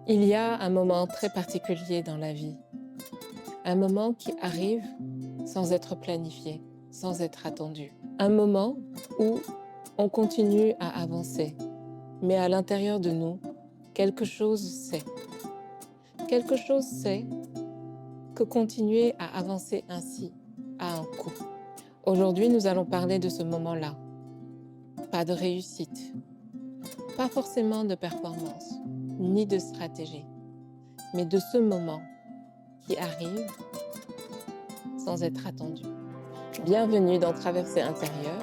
Il y a un moment très particulier dans la vie, un moment qui arrive sans être planifié, sans être attendu. Un moment où on continue à avancer, mais à l'intérieur de nous, quelque chose sait. Quelque chose sait que continuer à avancer ainsi a un coût. Aujourd'hui, nous allons parler de ce moment-là. Pas de réussite, pas forcément de performance, ni de stratégie, mais de ce moment qui arrive sans être attendu. Bienvenue dans Traversée intérieure.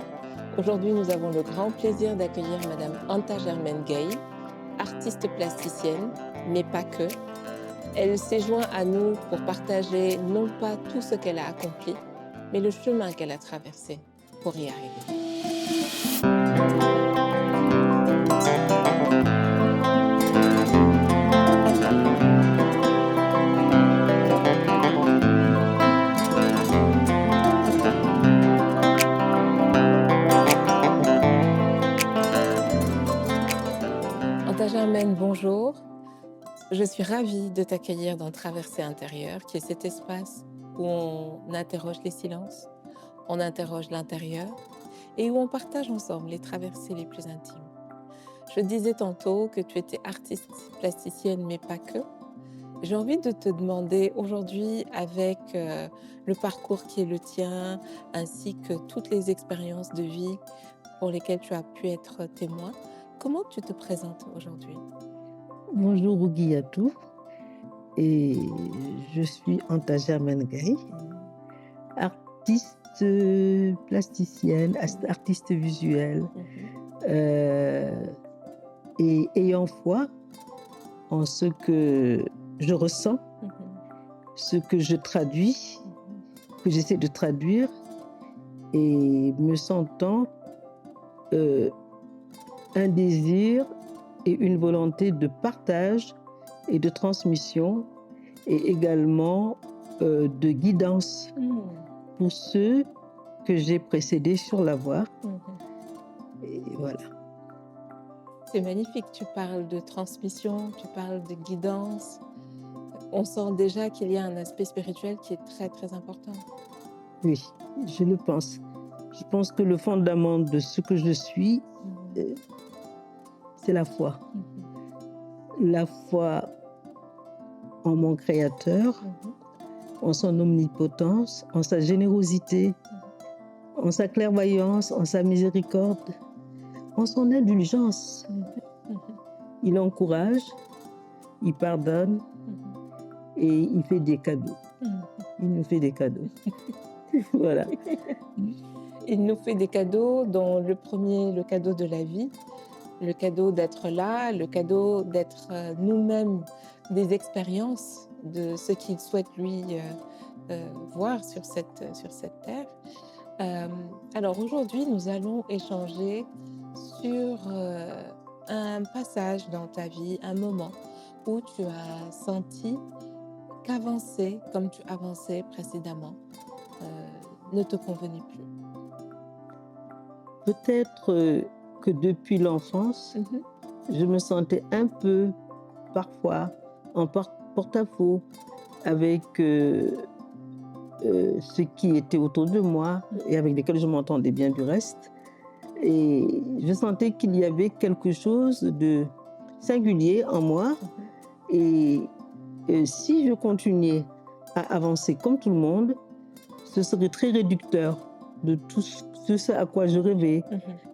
Aujourd'hui, nous avons le grand plaisir d'accueillir Madame Anta Germaine Gay, artiste plasticienne, mais pas que. Elle s'est jointe à nous pour partager non pas tout ce qu'elle a accompli, mais le chemin qu'elle a traversé pour y arriver. Anta Germaine, bonjour. Je suis ravie de t'accueillir dans Traversée intérieure, qui est cet espace où on interroge les silences, on interroge l'intérieur et où on partage ensemble les traversées les plus intimes. Je disais tantôt que tu étais artiste plasticienne, mais pas que. J'ai envie de te demander aujourd'hui, avec le parcours qui est le tien, ainsi que toutes les expériences de vie pour lesquelles tu as pu être témoin, comment tu te présentes aujourd'hui? Bonjour Ougiatou, et je suis Anta Germaine Gay, artiste plasticienne, artiste visuelle, et ayant foi en ce que je ressens, ce que je traduis, que j'essaie de traduire, et me sentant un désir et une volonté de partage et de transmission, et également de guidance pour ceux que j'ai précédés sur la voie. Et voilà. C'est magnifique, tu parles de transmission, tu parles de guidance. On sent déjà qu'il y a un aspect spirituel qui est très très important. Oui, je le pense. Je pense que le fondament de ce que je suis, c'est la foi. La foi en mon Créateur, en son omnipotence, en sa générosité, en sa clairvoyance, en sa miséricorde, en son indulgence. Il encourage, il pardonne et il fait des cadeaux. Il nous fait des cadeaux. Voilà. Il nous fait des cadeaux, dont le premier, le cadeau de la vie, le cadeau d'être là, le cadeau d'être nous-mêmes des expériences de ce qu'il souhaite lui voir sur cette terre. Alors aujourd'hui, nous allons échanger sur un passage dans ta vie, un moment où tu as senti qu'avancer comme tu avançais précédemment ne te convenait plus. Peut-être que depuis l'enfance, je me sentais un peu, parfois, en porte-à-faux avec ceux qui étaient autour de moi et avec lesquels je m'entendais bien du reste. Et je sentais qu'il y avait quelque chose de singulier en moi. Et si je continuais à avancer comme tout le monde, ce serait très réducteur de tout ce à quoi je rêvais,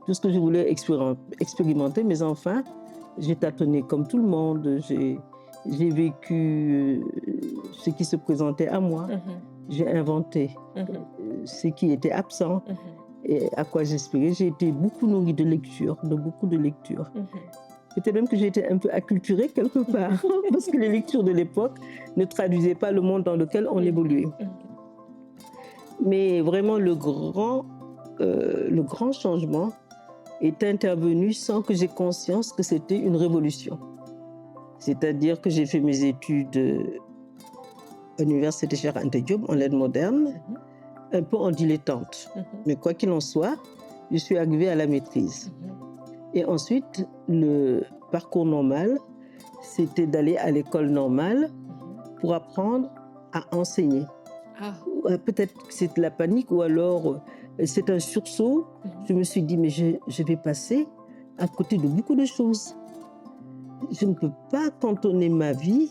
tout ce que je voulais expérimenter. Mais enfin, j'ai tâtonné comme tout le monde, j'ai vécu ce qui se présentait à moi, j'ai inventé ce qui était absent et à quoi j'espérais. J'ai été beaucoup nourrie de lectures, de beaucoup de lectures. Peut-être même que j'ai été un peu acculturée quelque part, parce que les lectures de l'époque ne traduisaient pas le monde dans lequel on évoluait. Mais vraiment, le grand changement est intervenu sans que j'aie conscience que c'était une révolution. C'est-à-dire que j'ai fait mes études à l'université Cheikh Anta Diop en lettres modernes, un peu en dilettante. Mais quoi qu'il en soit, je suis arrivée à la maîtrise. Et ensuite, le parcours normal c'était d'aller à l'école normale pour apprendre à enseigner. Ah. Peut-être que c'est de la panique ou alors c'est un sursaut. Je me suis dit, mais je vais passer à côté de beaucoup de choses. Je ne peux pas cantonner ma vie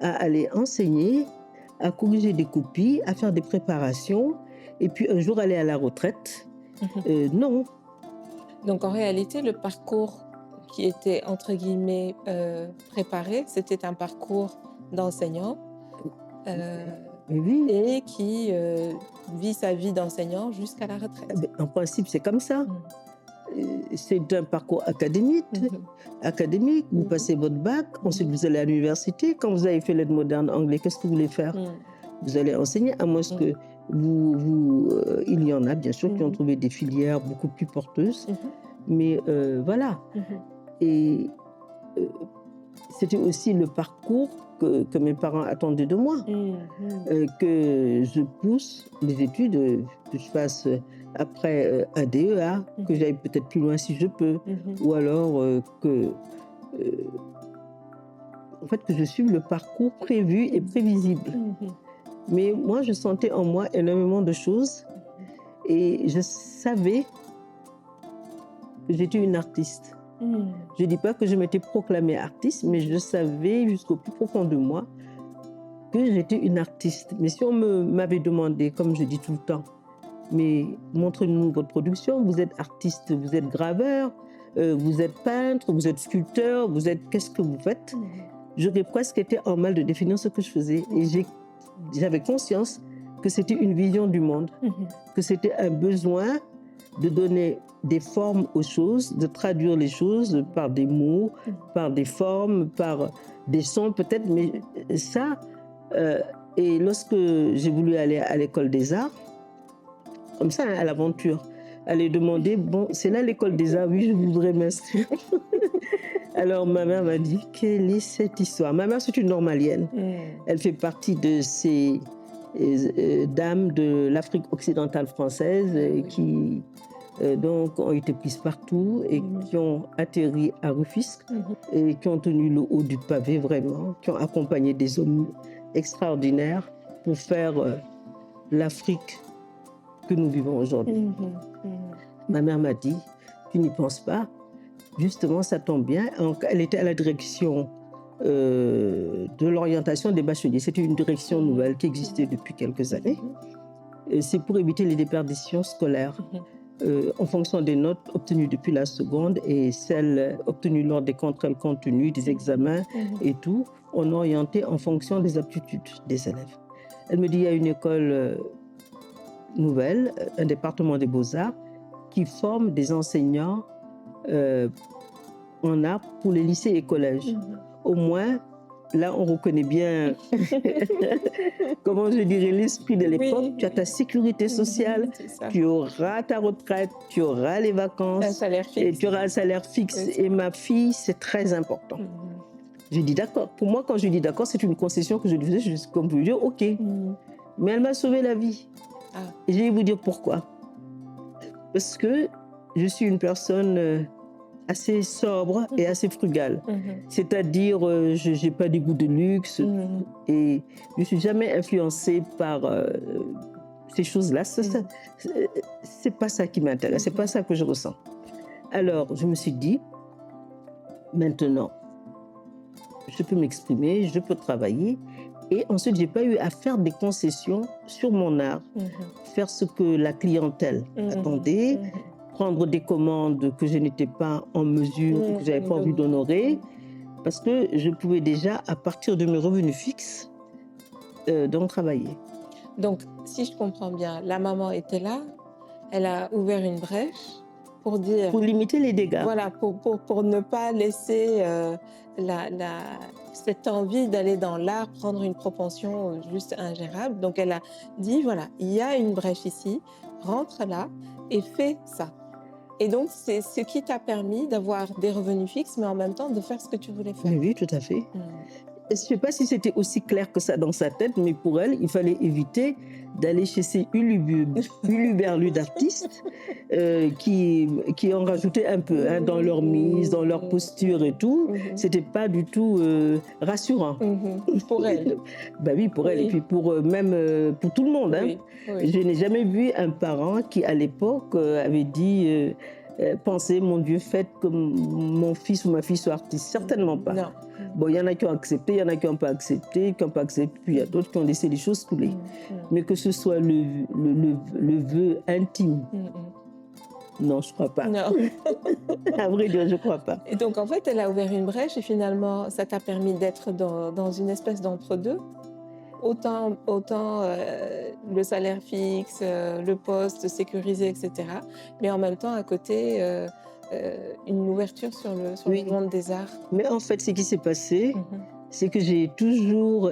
à aller enseigner, à corriger des copies, à faire des préparations, et puis un jour aller à la retraite. Non. Donc en réalité, le parcours qui était entre guillemets préparé, c'était un parcours d'enseignant Oui. et qui vit sa vie d'enseignant jusqu'à la retraite. En principe, c'est comme ça. C'est un parcours académique. Académique, vous passez votre bac, ensuite vous allez à l'université. Quand vous avez fait l'aide moderne anglais, qu'est-ce que vous voulez faire? Vous allez enseigner, à moins que il y en a bien sûr qui ont trouvé des filières beaucoup plus porteuses. Mais voilà. Et c'était aussi le parcours que mes parents attendaient de moi. Que je pousse les études, que je fasse après un DEA, que j'aille peut-être plus loin si je peux, ou alors en fait, que je suive le parcours prévu et prévisible. Mais moi, je sentais en moi énormément de choses et je savais que j'étais une artiste. Je ne dis pas que je m'étais proclamée artiste, mais je savais jusqu'au plus profond de moi que j'étais une artiste. Mais si on m'avait demandé, comme je dis tout le temps, mais montrez-nous votre production, vous êtes artiste, vous êtes graveur, vous êtes peintre, vous êtes sculpteur, vous êtes... Qu'est-ce que vous faites? J'aurais presque été en mal de définir ce que je faisais. Et j'avais conscience que c'était une vision du monde, que c'était un besoin de donner des formes aux choses, de traduire les choses par des mots, par des formes, par des sons peut-être, mais ça... et lorsque j'ai voulu aller à l'école des arts, comme ça, à l'aventure, aller demander, bon, c'est là l'école des arts, oui, je voudrais m'inscrire. Alors ma mère m'a dit, quelle est cette histoire? Ma mère, c'est une normalienne. Elle fait partie de ces dames de l'Afrique occidentale française qui donc ont été prises partout et qui ont atterri à Rufisque et qui ont tenu le haut du pavé vraiment, qui ont accompagné des hommes extraordinaires pour faire l'Afrique que nous vivons aujourd'hui. Ma mère m'a dit, tu n'y penses pas, justement ça tombe bien. Elle était à la direction de l'orientation des bacheliers. C'était une direction nouvelle qui existait depuis quelques années. C'est pour éviter les déperditions scolaires en fonction des notes obtenues depuis la seconde et celles obtenues lors des contrôles contenus, des examens et tout. On orientait en fonction des aptitudes des élèves. Elle me dit, il y a une école nouvelle, un département des beaux-arts, qui forme des enseignants en art pour les lycées et collèges. Au moins, là, on reconnaît bien, comment je dirais, l'esprit de l'époque. Tu as ta sécurité sociale, tu auras ta retraite, tu auras les vacances. Un salaire fixe. Et tu auras un salaire fixe. Et ma fille, c'est très important. J'ai dit d'accord. Pour moi, quand je dis d'accord, c'est une concession que je lui faisais, juste comme vous dire, ok. Mais elle m'a sauvé la vie. Et je vais vous dire pourquoi. Parce que je suis une personne assez sobre et assez frugale. C'est-à-dire, je n'ai pas des goûts de luxe et je ne suis jamais influencée par ces choses-là. C'est pas ça qui m'intéresse, c'est pas ça que je ressens. Alors, je me suis dit, maintenant, je peux m'exprimer, je peux travailler. Et ensuite, je n'ai pas eu à faire des concessions sur mon art, faire ce que la clientèle attendait, prendre des commandes que je n'étais pas en mesure, que je n'avais pas envie d'honorer, parce que je pouvais déjà, à partir de mes revenus fixes, donc travailler. Donc, si je comprends bien, la maman était là, elle a ouvert une brèche pour dire... Pour limiter les dégâts. Voilà, pour ne pas laisser cette envie d'aller dans l'art prendre une propension juste ingérable. Donc, elle a dit, voilà, il y a une brèche ici, rentre là et fais ça. Et donc, c'est ce qui t'a permis d'avoir des revenus fixes, mais en même temps de faire ce que tu voulais faire. Oui, tout à fait. je ne sais pas si c'était aussi clair que ça dans sa tête, mais pour elle, il fallait éviter d'aller chez ces huluberlus d'artistes qui en rajoutaient un peu hein, dans leur mise, dans leur posture et tout. C'était pas du tout rassurant. Pour elle. Ben oui, pour elle et puis pour même pour tout le monde. Hein. Oui. Je n'ai jamais vu un parent qui, à l'époque, avait dit pensez, mon Dieu, faites que mon fils ou ma fille soit artiste. Certainement pas. Non. Bon, il y en a qui ont accepté, il y en a qui n'ont pas accepté, puis il y a d'autres qui ont laissé les choses couler. Mais que ce soit le vœu intime, non, je ne crois pas. Non. À vrai dire, je ne crois pas. Et donc, en fait, elle a ouvert une brèche et finalement, ça t'a permis d'être dans une espèce d'entre-deux. Autant le salaire fixe, le poste sécurisé, etc. Mais en même temps, à côté, une ouverture sur le monde des arts. Mais en fait, ce qui s'est passé, c'est que j'ai toujours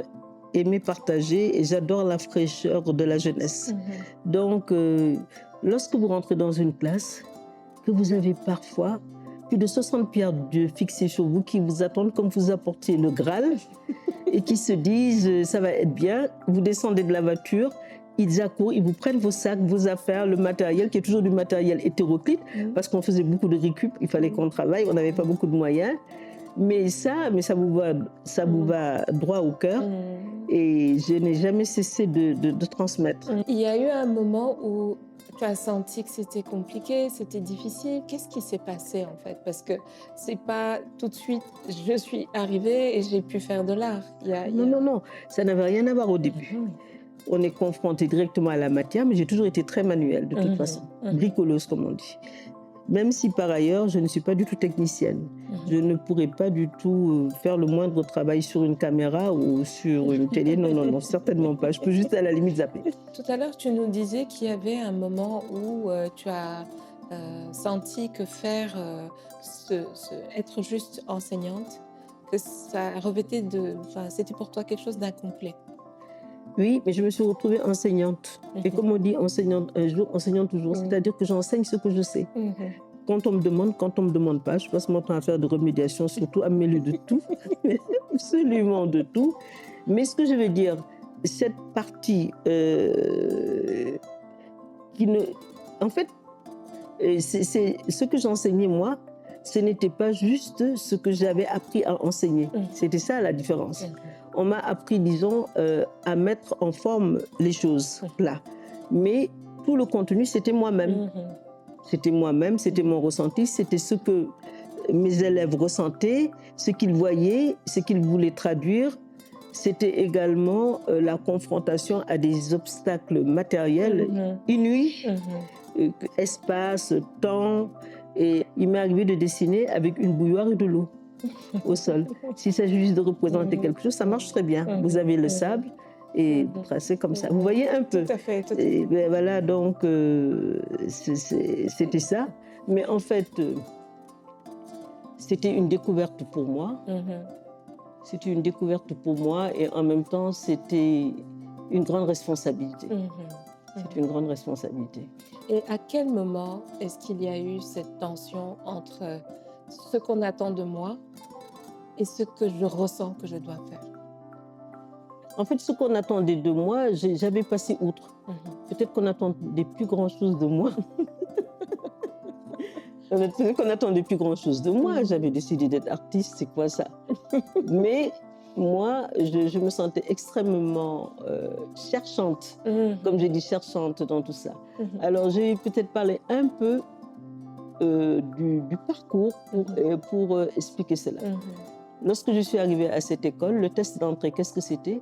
aimé partager et j'adore la fraîcheur de la jeunesse. Donc, lorsque vous rentrez dans une classe, que vous avez parfois plus de 60 pierres Dieu fixées sur vous qui vous attendent comme vous apportiez le Graal et qui se disent ça va être bien, vous descendez de la voiture, ils accourent, ils vous prennent vos sacs, vos affaires, le matériel qui est toujours du matériel hétéroclite parce qu'on faisait beaucoup de récup, il fallait qu'on travaille, on n'avait pas beaucoup de moyens. Mais ça vous va droit au cœur et je n'ai jamais cessé de transmettre. Il y a eu un moment où tu as senti que c'était compliqué, c'était difficile. Qu'est-ce qui s'est passé en fait? Parce que c'est pas tout de suite, je suis arrivée et j'ai pu faire de l'art. Non, ça n'avait rien à voir au début. On est confronté directement à la matière, mais j'ai toujours été très manuelle de toute façon, bricoleuse comme on dit. Même si par ailleurs, je ne suis pas du tout technicienne. Je ne pourrais pas du tout faire le moindre travail sur une caméra ou sur une télé. Non, certainement pas. Je peux juste à la limite zapper. Tout à l'heure, tu nous disais qu'il y avait un moment où tu as senti que faire, être juste enseignante, que ça revêtait c'était pour toi quelque chose d'incomplet. Oui, mais je me suis retrouvée enseignante. Et comme on dit, enseignante un jour, enseignante toujours. C'est-à-dire que j'enseigne ce que je sais. Quand on me demande pas, je passe mon temps à faire de remédiation, surtout à me mêler de tout, absolument de tout. Mais ce que je veux dire, cette partie en fait, c'est ce que j'enseignais moi, ce n'était pas juste ce que j'avais appris à enseigner. C'était ça la différence. On m'a appris, disons, à mettre en forme les choses là. Mais tout le contenu, c'était moi-même. C'était moi-même, c'était mon ressenti, c'était ce que mes élèves ressentaient, ce qu'ils voyaient, ce qu'ils voulaient traduire. C'était également la confrontation à des obstacles matériels inouïs, espace, temps. Et il m'est arrivé de dessiner avec une bouilloire et de l'eau au sol. S'il s'agit juste de représenter quelque chose, ça marche très bien. Vous avez le sable et vous tracez comme ça. Vous voyez un peu. Tout à fait. Et ben voilà, donc c'était ça. Mais en fait, c'était une découverte pour moi. C'était une découverte pour moi et en même temps, c'était une grande responsabilité. C'est une grande responsabilité. Et à quel moment est-ce qu'il y a eu cette tension entre ce qu'on attend de moi et ce que je ressens que je dois faire? En fait, ce qu'on attendait de moi, j'avais passé outre. Peut-être qu'on attendait plus grand-chose de moi. Peut-être qu'on attendait plus grand-chose de moi. J'avais décidé d'être artiste, c'est quoi ça? Mais moi, je me sentais extrêmement cherchante, comme j'ai dit, cherchante dans tout ça. Alors, j'ai peut-être parlé un peu du parcours pour expliquer cela. Lorsque je suis arrivée à cette école, le test d'entrée, qu'est-ce que c'était?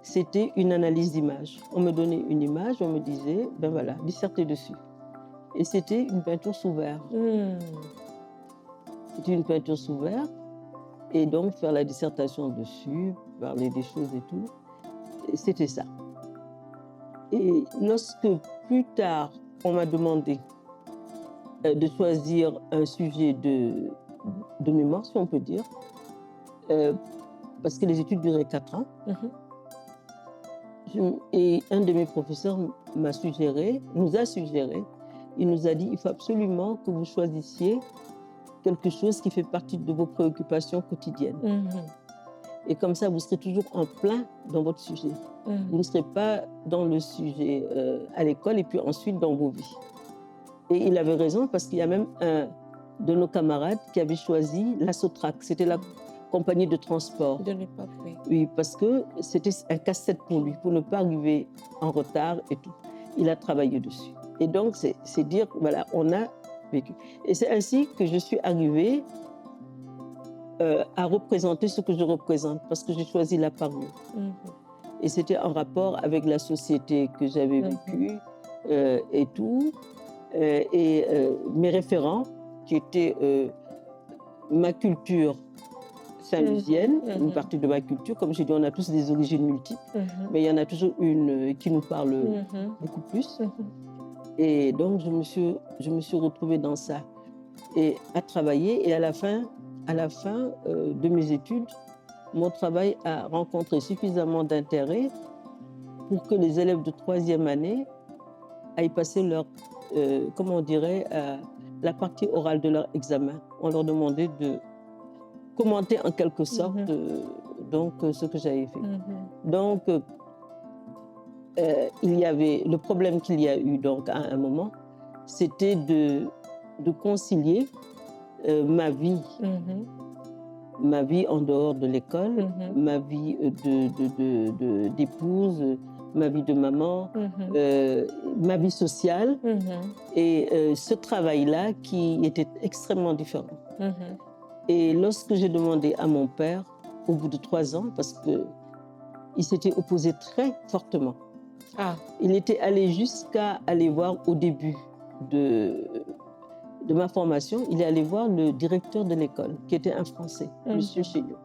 C'était une analyse d'image. On me donnait une image, on me disait, ben voilà, disserter dessus. Et c'était une peinture sous verre. C'était une peinture sous verre. Et donc, faire la dissertation dessus, parler des choses et tout, c'était ça. Et lorsque, plus tard, on m'a demandé de choisir un sujet de mémoire, si on peut dire, parce que les études duraient 4 ans, et un de mes professeurs nous a suggéré, il nous a dit, il faut absolument que vous choisissiez quelque chose qui fait partie de vos préoccupations quotidiennes. Et comme ça, vous serez toujours en plein dans votre sujet. Vous ne serez pas dans le sujet à l'école et puis ensuite dans vos vies. Et il avait raison parce qu'il y a même un de nos camarades qui avait choisi la Sotrac. C'était la compagnie de transport. De l'époque, oui. Oui, parce que c'était un casse-tête pour lui, pour ne pas arriver en retard et tout. Il a travaillé dessus. Et donc, c'est dire, voilà, on a vécu. Et c'est ainsi que je suis arrivée à représenter ce que je représente, parce que j'ai choisi la parure. Et c'était en rapport avec la société que j'avais vécue et tout. Mes référents, qui étaient ma culture saint-lusienne, une partie de ma culture. Comme j'ai dit, on a tous des origines multiples, mais il y en a toujours une qui nous parle beaucoup plus. Et donc, je me suis retrouvée dans ça et à travailler. Et à la fin de mes études, mon travail a rencontré suffisamment d'intérêt pour que les élèves de 3e année aillent passer leur, comment on dirait, la partie orale de leur examen. On leur demandait de commenter en quelque sorte donc, ce que j'avais fait. Donc, il y avait le problème qu'il y a eu donc, à un moment, c'était de concilier ma vie en dehors de l'école, ma vie d'épouse, ma vie de maman, ma vie sociale et ce travail-là qui était extrêmement différent. Et lorsque j'ai demandé à mon père, au bout de 3 ans, parce qu'il s'était opposé très fortement, il était allé jusqu'à aller voir au début de ma formation, il est allé voir le directeur de l'école, qui était un Français, M. Chéniaud.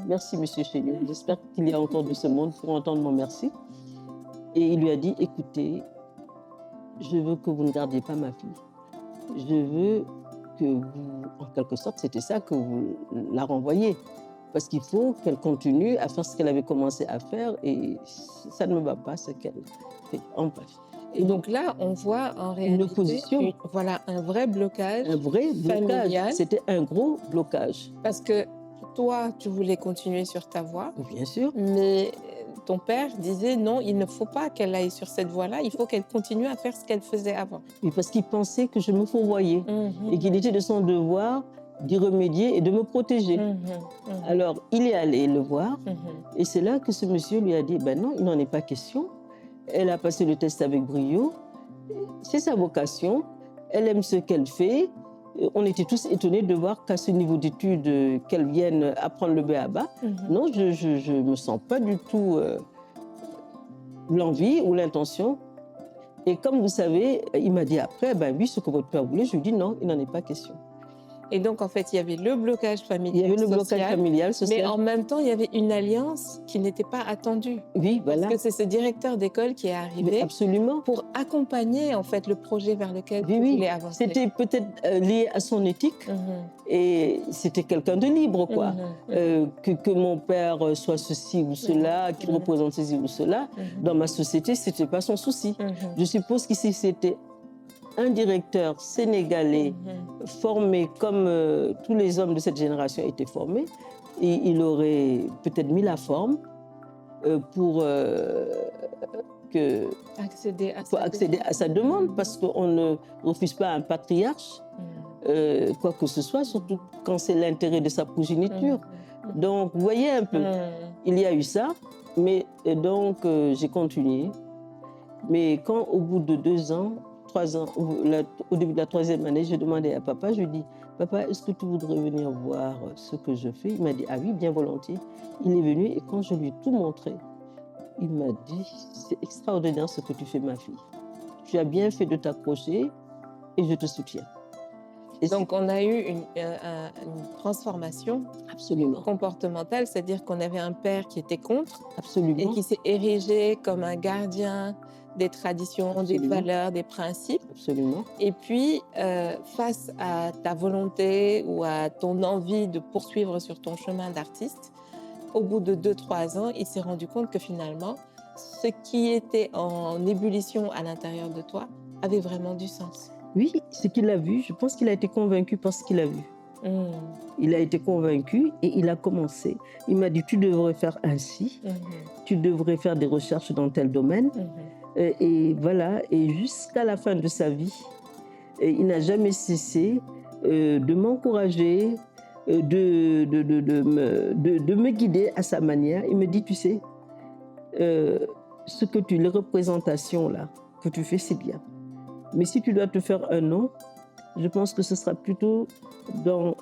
Merci, M. Chéniaud. J'espère qu'il y a encore de ce monde pour entendre mon merci. Et il lui a dit, écoutez, je veux que vous ne gardiez pas ma fille. Je veux que vous, en quelque sorte, c'était ça, que vous la renvoyiez. Parce qu'il faut qu'elle continue à faire ce qu'elle avait commencé à faire et ça ne me va pas, ce qu'elle fait. En bref. Et donc là, on voit en réalité une opposition. Voilà, un vrai blocage. Un vrai blocage. Familial. C'était un gros blocage. Parce que toi, tu voulais continuer sur ta voie. Bien sûr. Mais ton père disait non, il ne faut pas qu'elle aille sur cette voie-là, il faut qu'elle continue à faire ce qu'elle faisait avant. Oui, parce qu'il pensait que je me fourvoyais et qu'il était de son devoir d'y remédier et de me protéger. Alors, il est allé le voir et c'est là que ce monsieur lui a dit, ben non, il n'en est pas question. Elle a passé le test avec brio, c'est sa vocation, elle aime ce qu'elle fait. On était tous étonnés de voir qu'à ce niveau d'études, qu'elle vienne apprendre le b.a.-ba. Non, je ne me sens pas du tout l'envie ou l'intention. Et comme vous savez, il m'a dit après, ben oui, ce que votre père voulait, je lui ai dit non, il n'en est pas question. Et donc, en fait, il y avait le blocage familial, il y avait le blocage familial, social. Mais en même temps, il y avait une alliance qui n'était pas attendue. Oui, voilà. Parce que c'est ce directeur d'école qui est arrivé pour accompagner, en fait, le projet vers lequel tu voulais avancer. C'était peut-être lié à son éthique. Et c'était quelqu'un de libre, quoi. Que mon père soit ceci ou cela, qu'il représente ceci ou cela, dans ma société, ce n'était pas son souci. Je suppose qu'ici, c'était un directeur sénégalais formé comme tous les hommes de cette génération étaient formés, et il aurait peut-être mis la forme pour accéder à sa demande, parce qu'on ne refuse pas un patriarche quoi que ce soit, surtout quand c'est l'intérêt de sa progéniture. Donc, vous voyez un peu, il y a eu ça, mais donc j'ai continué. Mais quand au bout de 2 ans, 3 ans, au début de la 3e année, j'ai demandé à papa, je lui ai dit, papa, est-ce que tu voudrais venir voir ce que je fais? Il m'a dit, ah oui, bien volontiers. Il est venu et quand je lui ai tout montré, il m'a dit, c'est extraordinaire ce que tu fais, ma fille. Tu as bien fait de t'approcher et je te soutiens. Et donc, on a eu une transformation comportementale, c'est-à-dire qu'on avait un père qui était contre et qui s'est érigé comme un gardien des traditions, des valeurs, des principes. Et puis, face à ta volonté ou à ton envie de poursuivre sur ton chemin d'artiste, au bout de 2-3 ans, il s'est rendu compte que finalement, ce qui était en ébullition à l'intérieur de toi avait vraiment du sens. Oui, ce qu'il a vu, je pense qu'il a été convaincu par ce qu'il a vu. Mhm. Il a été convaincu et il a commencé. Il m'a dit, tu devrais faire ainsi, Mhm. tu devrais faire des recherches dans tel domaine. Mhm. Et voilà, et jusqu'à la fin de sa vie, il n'a jamais cessé de m'encourager, de me guider à sa manière. Il me dit, tu sais, euh, les représentations là que tu fais, c'est bien. Mais si tu dois te faire un nom, je pense que ce sera plutôt dans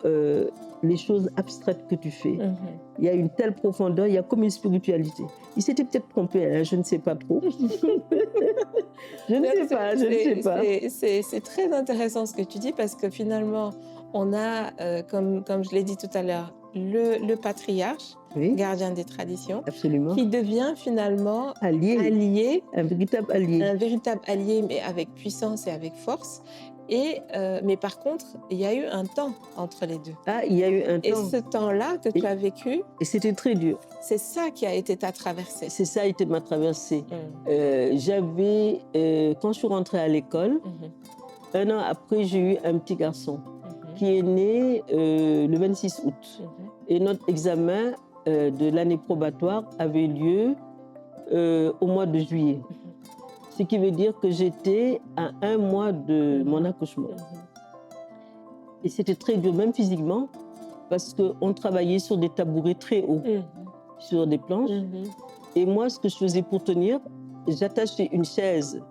les choses abstraites que tu fais. Mhm. Il y a une telle profondeur, il y a comme une spiritualité. Il s'était peut-être trompé, hein, je ne sais pas trop. Je ne sais pas, je ne sais pas. C'est très intéressant ce que tu dis parce que finalement, on a, comme je l'ai dit tout à l'heure, le patriarche, Oui, gardien des traditions, absolument. qui devient finalement Allié, allié, un véritable allié. un véritable allié, mais avec puissance et avec force. Mais par contre, il y a eu un temps entre les deux. Ah, il y a eu un Et temps, ce temps-là que tu as vécu, et c'était très dur. c'est ça qui a été ta traversée. C'est ça a été ma traversée. Mm. Quand je suis rentrée à l'école, Mhm. un an après, j'ai eu un petit garçon Mhm. qui est né le 26 août. Mhm. Et notre examen de l'année probatoire avait lieu au mois de juillet. Mhm. Ce qui veut dire que j'étais à un mois de mon accouchement. Mhm. Et c'était très dur, même physiquement, parce qu'on travaillait sur des tabourets très hauts, Mhm. sur des planches. Mhm. Et moi, ce que je faisais pour tenir, j'attachais une chaise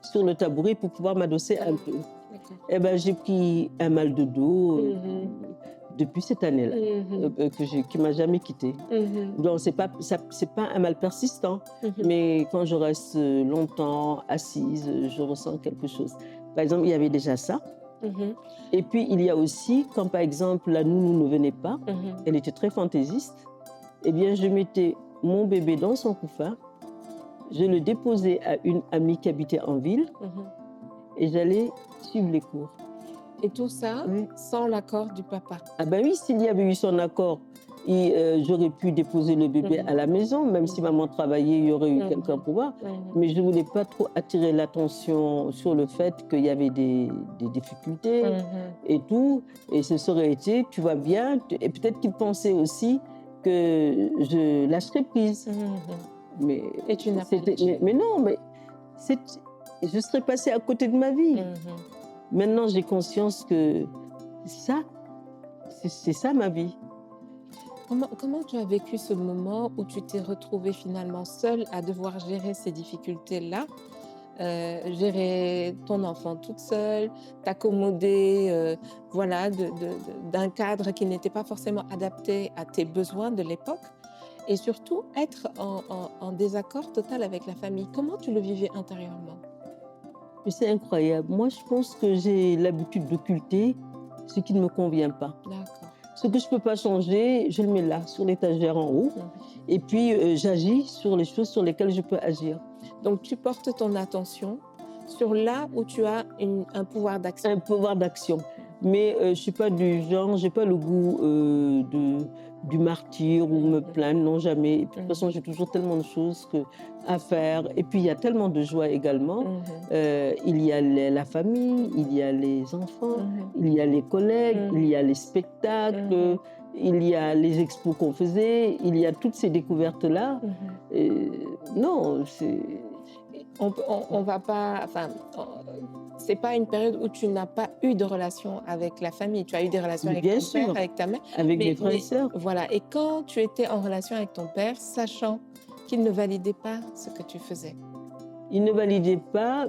sur le tabouret pour pouvoir m'adosser un peu. D'accord. Eh ben, j'ai pris un mal de dos Mhm. depuis cette année-là, Mhm. qui m'a jamais quitté. Mhm. Donc, c'est pas un mal persistant, Mhm. mais quand je reste longtemps assise, je ressens quelque chose. Par exemple, il y avait déjà ça. Mhm. Et puis, il y a aussi, quand par exemple la nounou ne venait pas, Mhm. elle était très fantaisiste, eh bien, je mettais mon bébé dans son couffin, je le déposais à une amie qui habitait en ville Mhm. et j'allais suivre les cours. Et tout ça Oui. sans l'accord du papa. Ah ben oui, s'il y avait eu son accord, j'aurais pu déposer le bébé Mhm. à la maison, même si maman travaillait, il y aurait eu Mhm. quelqu'un pour voir. Mhm. Mais je ne voulais pas trop attirer l'attention sur le fait qu'il y avait des difficultés Mhm. et tout. Et ce serait été, tu vas bien. Et peut-être qu'il pensait aussi que je lâcherais prise. Mhm. Mais, Et tu n'as pas c'était- lâché. mais non, mais je serais passée à côté de ma vie. Mhm. Maintenant, j'ai conscience que ça, c'est ça ma vie. Comment tu as vécu ce moment où tu t'es retrouvée finalement seule à devoir gérer ces difficultés-là, gérer ton enfant toute seule, t'accommoder voilà, d'un cadre qui n'était pas forcément adapté à tes besoins de l'époque et surtout être en désaccord total avec la famille. Comment tu le vivais intérieurement? Mais c'est incroyable. Moi, je pense que j'ai l'habitude d'occulter ce qui ne me convient pas. D'accord. Ce que je ne peux pas changer, je le mets là, sur l'étagère en haut. Mhm. Et puis, j'agis sur les choses sur lesquelles je peux agir. Donc tu portes ton attention sur là où tu as un pouvoir d'action. Un pouvoir d'action. Mais je ne suis pas du genre, je n'ai pas le goût du martyr ou me plaindre, non, jamais. Et puis, de toute façon, j'ai toujours tellement de choses à faire. Et puis, il y a tellement de joie également. Il y a la famille, il y a les enfants, il y a les collègues, il y a les spectacles, il y a les expos qu'on faisait, il y a toutes ces découvertes-là. Non, c'est... On va pas, enfin, c'est pas une période où tu n'as pas eu de relation avec la famille. Tu as eu des relations avec Bien ton sûr, père, avec ta mère. avec mes frères et sœurs. Voilà. Et quand tu étais en relation avec ton père, sachant qu'il ne validait pas ce que tu faisais, il ne validait pas.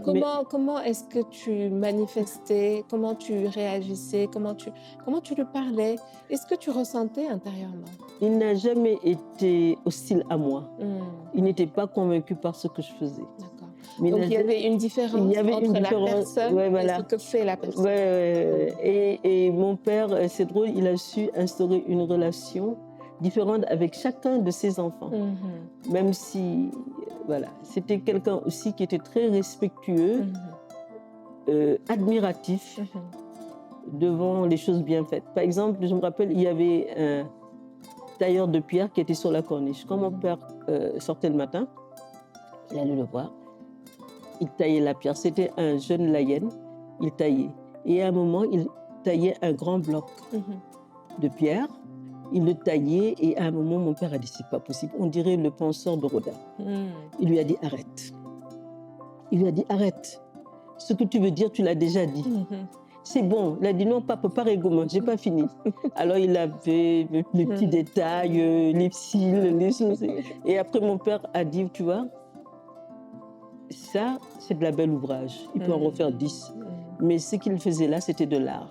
comment est-ce que tu manifestais, comment tu réagissais, comment tu lui parlais? Est-ce que tu ressentais intérieurement? Il n'a jamais été hostile à moi. Hmm. Il n'était pas convaincu par ce que je faisais. D'accord. Mais Donc il y avait une différence entre la personne ouais, voilà. et ce que fait la personne. Ouais. Et mon père, c'est drôle, il a su instaurer une relation différente avec chacun de ses enfants. Même si, voilà, c'était quelqu'un aussi qui était très respectueux, admiratif devant les choses bien faites. Par exemple, je me rappelle, il y avait un tailleur de pierre qui était sur la corniche. Quand mon père sortait le matin, il allait le voir. Il taillait la pierre. C'était un jeune laïen. Il taillait. Et à un moment, il taillait un grand bloc. de pierre. Il le taillait et à un moment, mon père a dit, c'est pas possible. On dirait le penseur de Rodin. Il lui a dit, arrête. Il lui a dit, arrête. Ce que tu veux dire, tu l'as déjà dit. C'est bon. Il a dit, non, papa, pas rigolement, j'ai pas fini. Alors, il avait les petits détails, les cils, les choses. Et après, mon père a dit, tu vois, ça, c'est de la belle ouvrage. Il peut en refaire 10. Mais ce qu'il faisait là, c'était de l'art.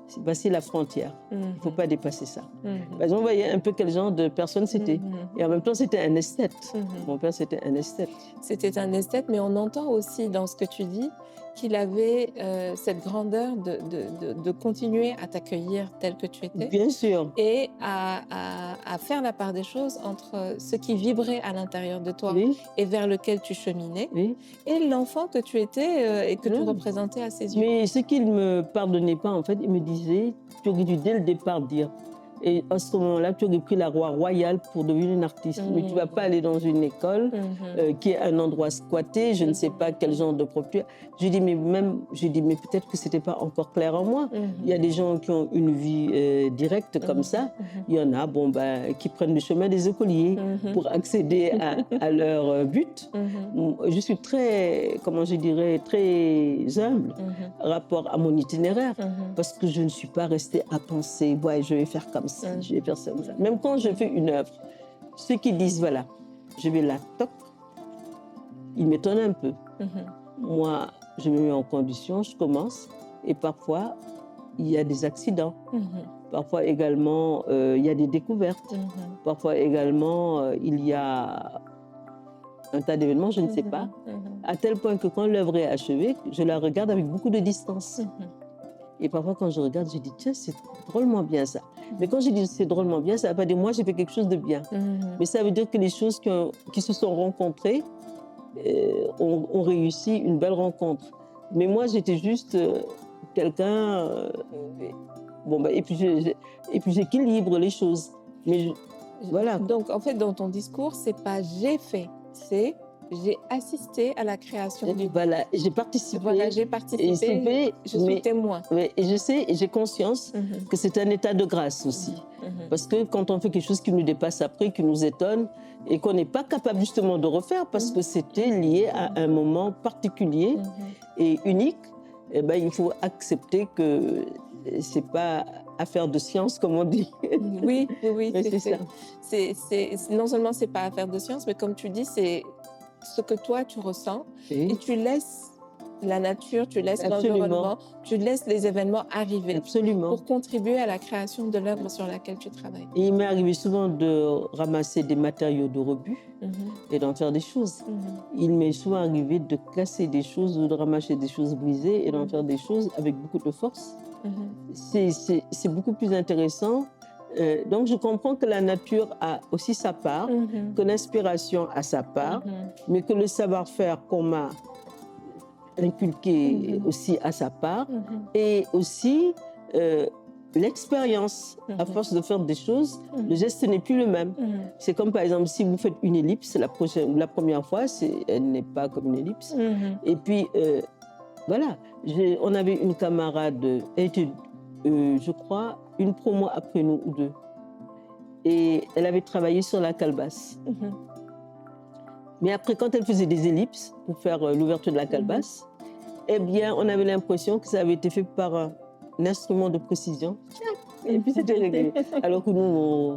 C'est passer la frontière. Il ne faut pas dépasser ça. Par exemple, vous voyez un peu quel genre de personne c'était. Et en même temps, c'était un esthète. Mon père, c'était un esthète. C'était un esthète, mais on entend aussi dans ce que tu dis qu'il avait cette grandeur de continuer à t'accueillir tel que tu étais. Bien sûr. Et à faire la part des choses entre ce qui vibrait à l'intérieur de toi Oui. et vers lequel tu cheminais, Oui. et l'enfant que tu étais et que tu représentais à ses yeux. Mais ce qu'il ne me pardonnait pas, en fait, il me disait, tu aurais dû dès le départ dire. Et à ce moment-là, tu aurais pris la voie royale pour devenir une artiste. Mais tu ne vas pas aller dans une école qui est un endroit squatté, je ne sais pas quel genre de propriété. Je dis, mais peut-être que ce n'était pas encore clair en moi. Il y a des gens qui ont une vie directe comme ça. Il y en a qui prennent le chemin des écoliers pour accéder à leur but. Je suis très, très humble rapport à mon itinéraire. Parce que je ne suis pas restée à penser, ouais, je vais faire comme ça, je vais faire ça comme ça. Même quand je fais une œuvre, ceux qui disent, voilà, je vais la toc, ils m'étonnent un peu. Moi, je me mets en condition, je commence, et parfois, il y a des accidents. Parfois également, il y a des découvertes. Parfois également, il y a un tas d'événements, je ne sais pas. À tel point que quand l'œuvre est achevée, je la regarde avec beaucoup de distance. Et parfois, quand je regarde, je dis, tiens, c'est drôlement bien ça. Mais quand je dis c'est drôlement bien, ça ne veut pas dire moi, j'ai fait quelque chose de bien. Mais ça veut dire que les choses qui se sont rencontrées ont réussi une belle rencontre. Mais moi, j'étais juste quelqu'un... et puis j'équilibre les choses. Mais voilà. Donc, en fait, dans ton discours, c'est pas j'ai fait, c'est j'ai assisté à la création du... Voilà, j'ai participé. Voilà, j'ai participé, je suis témoin. Et je sais, et j'ai conscience que c'est un état de grâce aussi. Parce que quand on fait quelque chose qui nous dépasse après, qui nous étonne, et qu'on n'est pas capable justement de refaire parce que c'était lié à un moment particulier et unique, eh ben, il faut accepter que c'est pas affaire de science, comme on dit. Oui, c'est ça. Non seulement c'est pas affaire de science, mais comme tu dis, c'est ce que toi tu ressens et tu laisses la nature, tu laisses l'environnement, tu laisses les événements arriver pour contribuer à la création de l'œuvre sur laquelle tu travailles. Et il m'est arrivé souvent de ramasser des matériaux de rebut et d'en faire des choses. Il m'est souvent arrivé de casser des choses ou de ramasser des choses brisées et d'en faire des choses avec beaucoup de force. C'est beaucoup plus intéressant. Donc, je comprends que la nature a aussi sa part, que l'inspiration a sa part, mais que le savoir-faire qu'on m'a inculqué aussi a sa part, et aussi l'expérience. À force de faire des choses, le geste n'est plus le même. C'est comme par exemple, si vous faites une ellipse, la première fois, elle n'est pas comme une ellipse. Et puis, voilà, on avait une camarade, elle était, je crois, une promo après nous ou deux. Et elle avait travaillé sur la calebasse. Mais après, quand elle faisait des ellipses pour faire l'ouverture de la calebasse, eh bien, on avait l'impression que ça avait été fait par un instrument de précision. Et puis c'était réglé. Alors que nous, on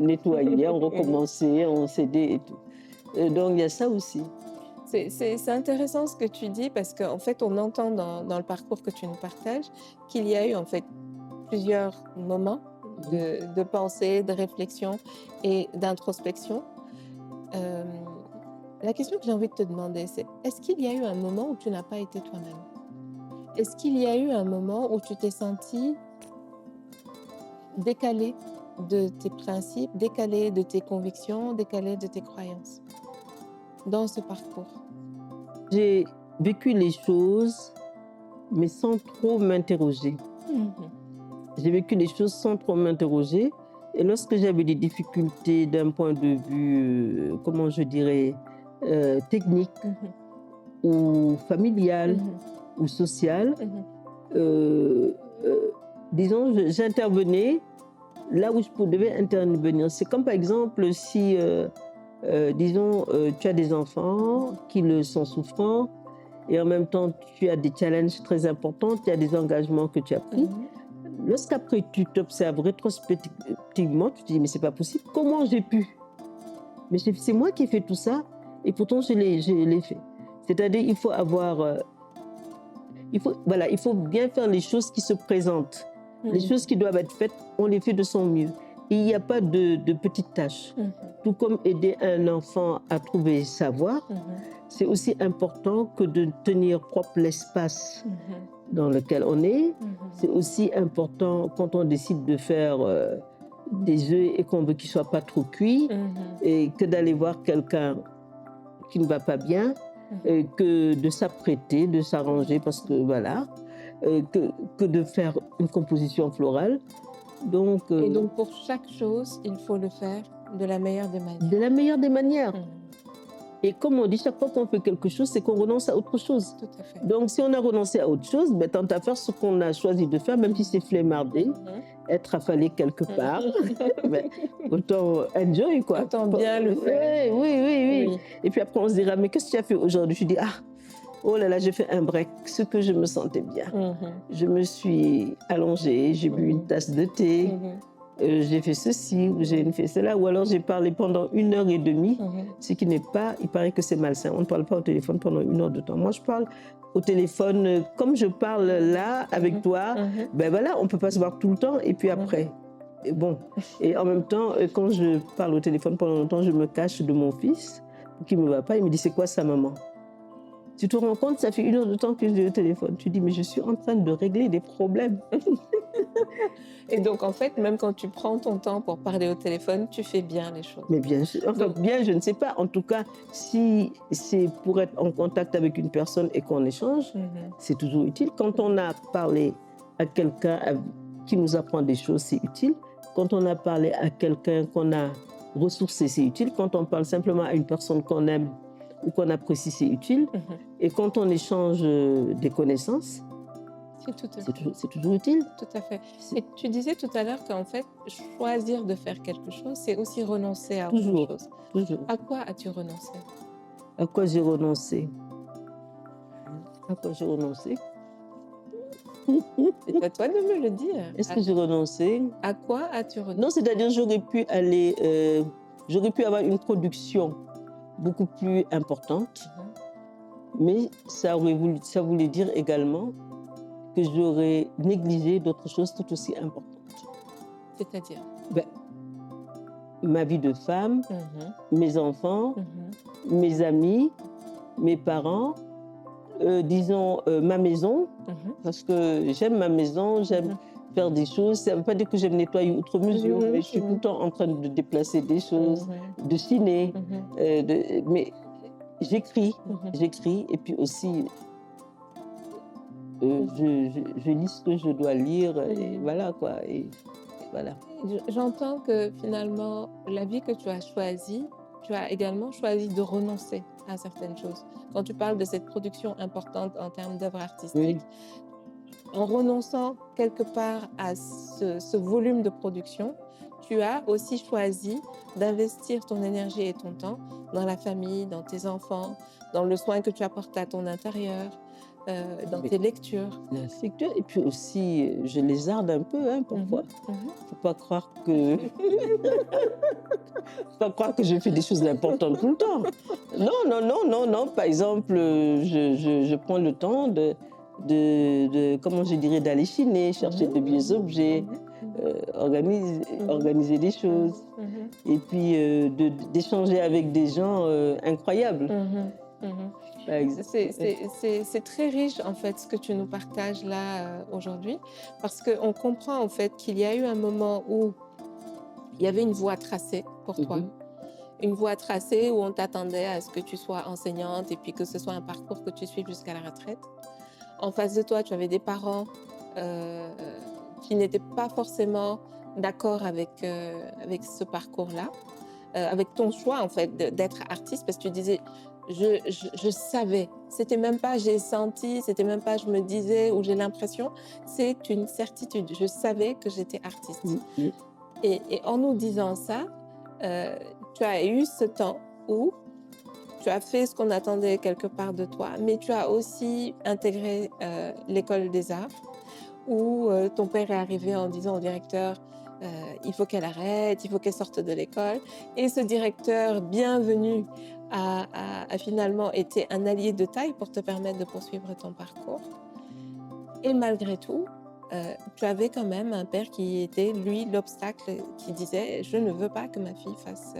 nettoyait, on recommençait, on s'aidait et tout. Donc, il y a ça aussi. C'est intéressant ce que tu dis parce qu'en fait, on entend dans le parcours que tu nous partages qu'il y a eu en fait plusieurs moments de pensée, de réflexion et d'introspection. La question que j'ai envie de te demander, c'est est-ce qu'il y a eu un moment où tu n'as pas été toi-même? Est-ce qu'il y a eu un moment où tu t'es senti décalé de tes principes, décalé de tes convictions, décalé de tes croyances dans ce parcours? J'ai vécu les choses, mais sans trop m'interroger. J'ai vécu les choses sans trop m'interroger. Et lorsque j'avais des difficultés d'un point de vue, comment je dirais, technique ou familial ou social, disons, j'intervenais là où je devais intervenir, c'est comme par exemple si, disons, tu as des enfants qui sont souffrants et en même temps tu as des challenges très importants, tu as des engagements que tu as pris. Lorsqu'après tu t'observes rétrospectivement, tu te dis mais c'est pas possible, comment j'ai pu? Mais c'est moi qui ai fait tout ça et pourtant je l'ai fait. C'est-à-dire il faut avoir, voilà, il faut bien faire les choses qui se présentent. Les choses qui doivent être faites, on les fait de son mieux. Et il n'y a pas de petites tâches. Tout comme aider un enfant à trouver sa voie, c'est aussi important que de tenir propre l'espace dans lequel on est. C'est aussi important quand on décide de faire des œufs et qu'on veut qu'ils ne soient pas trop cuits, et que d'aller voir quelqu'un qui ne va pas bien, que de s'apprêter, de s'arranger, parce que voilà, que de faire une composition florale. Donc, Et donc, pour chaque chose, il faut le faire de la meilleure des manières. de la meilleure des manières. Et comme on dit, chaque fois qu'on fait quelque chose, c'est qu'on renonce à autre chose. Tout à fait. Donc, si on a renoncé à autre chose, ben, tant à faire ce qu'on a choisi de faire, même si c'est flemmardé, être affalé quelque part, ben, autant enjoy, quoi. Autant bien le faire. Oui. Et puis après, on se dira, mais qu'est-ce que tu as fait aujourd'hui? Je dis, oh là là, j'ai fait un break, ce que je me sentais bien. Je me suis allongée, j'ai bu une tasse de thé, j'ai fait ceci, ou j'ai fait cela, ou alors j'ai parlé pendant 1h30, ce qui n'est pas, il paraît que c'est malsain. On ne parle pas au téléphone pendant 1 heure de temps. Moi, je parle au téléphone comme je parle là avec toi. Ben voilà, on ne peut pas se voir tout le temps, et puis après. Et bon, et en même temps, quand je parle au téléphone pendant longtemps, je me cache de mon fils, qui ne me va pas, il me dit, c'est quoi ça, maman? Tu te rends compte, ça fait 1 heure de temps que je l'ai au téléphone. Tu dis, mais je suis en train de régler des problèmes. Et donc, en fait, même quand tu prends ton temps pour parler au téléphone, tu fais bien les choses. Mais bien sûr, enfin, bien, je ne sais pas. En tout cas, si c'est pour être en contact avec une personne et qu'on échange, c'est toujours utile. Quand on a parlé à quelqu'un qui nous apprend des choses, c'est utile. Quand on a parlé à quelqu'un qu'on a ressourcé, c'est utile. Quand on parle simplement à une personne qu'on aime ou qu'on apprécie, c'est utile. Et quand on échange des connaissances, c'est toujours utile. Tout à fait. Et tu disais tout à l'heure qu'en fait, choisir de faire quelque chose, c'est aussi renoncer à autre chose. Toujours. À quoi as-tu renoncé? À quoi j'ai renoncé? À quoi j'ai renoncé? C'est à toi de me le dire. Est-ce que j'ai renoncé? À quoi as-tu renoncé? Non, c'est-à-dire j'aurais pu aller, j'aurais pu avoir une production beaucoup plus importante, mais ça voulait dire également que j'aurais négligé d'autres choses tout aussi importantes. C'est-à-dire? Ben, ma vie de femme, mes enfants, mes amis, mes parents, disons ma maison, parce que j'aime ma maison, j'aime faire des choses. Ça ne veut pas dire que j'aime nettoyer outre mesure, mais je suis tout le temps en train de déplacer des choses, de dessiner, mais j'écris, et puis aussi je lis ce que je dois lire, et voilà quoi. Et voilà. J'entends que finalement, la vie que tu as choisie, tu as également choisi de renoncer à certaines choses. Quand tu parles de cette production importante en termes d'œuvres artistiques, en renonçant quelque part à ce volume de production, tu as aussi choisi d'investir ton énergie et ton temps dans la famille, dans tes enfants, dans le soin que tu apportes à ton intérieur, dans tes lectures. Et puis aussi, je lézarde un peu parfois. Faut pas croire que je fais des choses importantes tout le temps. Non. Par exemple, je prends le temps de comment je dirais, d'aller chiner, chercher de vieux objets, organiser des choses, et puis d'échanger avec des gens incroyables. C'est très riche en fait ce que tu nous partages là aujourd'hui, parce qu'on comprend en fait qu'il y a eu un moment où il y avait une voie tracée pour toi, une voie tracée où on t'attendait à ce que tu sois enseignante et puis que ce soit un parcours que tu suives jusqu'à la retraite. En face de toi, tu avais des parents qui n'étaient pas forcément d'accord avec ce parcours-là, avec ton choix en fait d'être artiste, parce que tu disais je savais, c'était même pas j'ai senti, c'était même pas je me disais ou j'ai l'impression, c'est une certitude. Je savais que j'étais artiste. Et en nous disant ça, tu as eu ce temps où tu as fait ce qu'on attendait quelque part de toi, mais tu as aussi intégré l'école des arts, où ton père est arrivé en disant au directeur, il faut qu'elle arrête, il faut qu'elle sorte de l'école. Et ce directeur bienvenu a finalement été un allié de taille pour te permettre de poursuivre ton parcours. Et malgré tout, tu avais quand même un père qui était, lui, l'obstacle, qui disait, je ne veux pas que ma fille fasse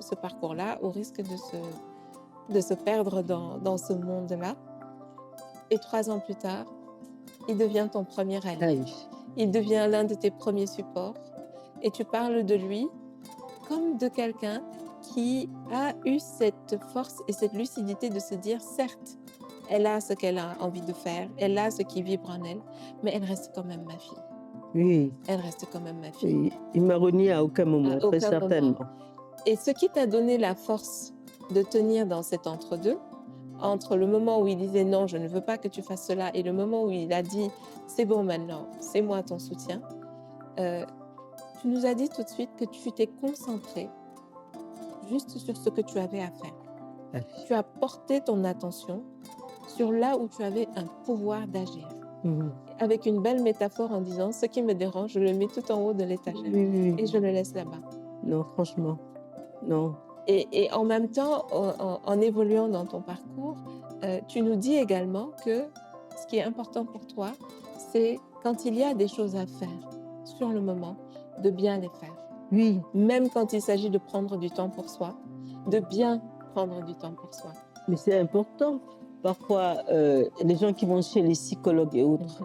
ce parcours-là, au risque de se perdre dans ce monde-là. Et 3 ans plus tard, il devient ton premier allié. Aïe. Il devient l'un de tes premiers supports. Et tu parles de lui comme de quelqu'un qui a eu cette force et cette lucidité de se dire, certes, elle a ce qu'elle a envie de faire, elle a ce qui vibre en elle, mais elle reste quand même ma fille. Oui. Elle reste quand même ma fille. Et il m'a renié à aucun moment, À très aucun certainement. moment. Et ce qui t'a donné la force de tenir dans cet entre-deux, entre le moment où il disait non, je ne veux pas que tu fasses cela, et le moment où il a dit c'est bon maintenant, c'est moi ton soutien, tu nous as dit tout de suite que tu t'es concentré juste sur ce que tu avais à faire. Aïe. Tu as porté ton attention sur là où tu avais un pouvoir d'agir. Mhm. Avec une belle métaphore en disant ce qui me dérange, je le mets tout en haut de l'étagère Oui. et je le laisse là-bas. Non, franchement, non. Et en même temps, en évoluant dans ton parcours, tu nous dis également que ce qui est important pour toi, c'est quand il y a des choses à faire sur le moment, de bien les faire. Oui, Même quand il s'agit de prendre du temps pour soi, de bien prendre du temps pour soi. mais c'est important. Parfois, les gens qui vont chez les psychologues et autres,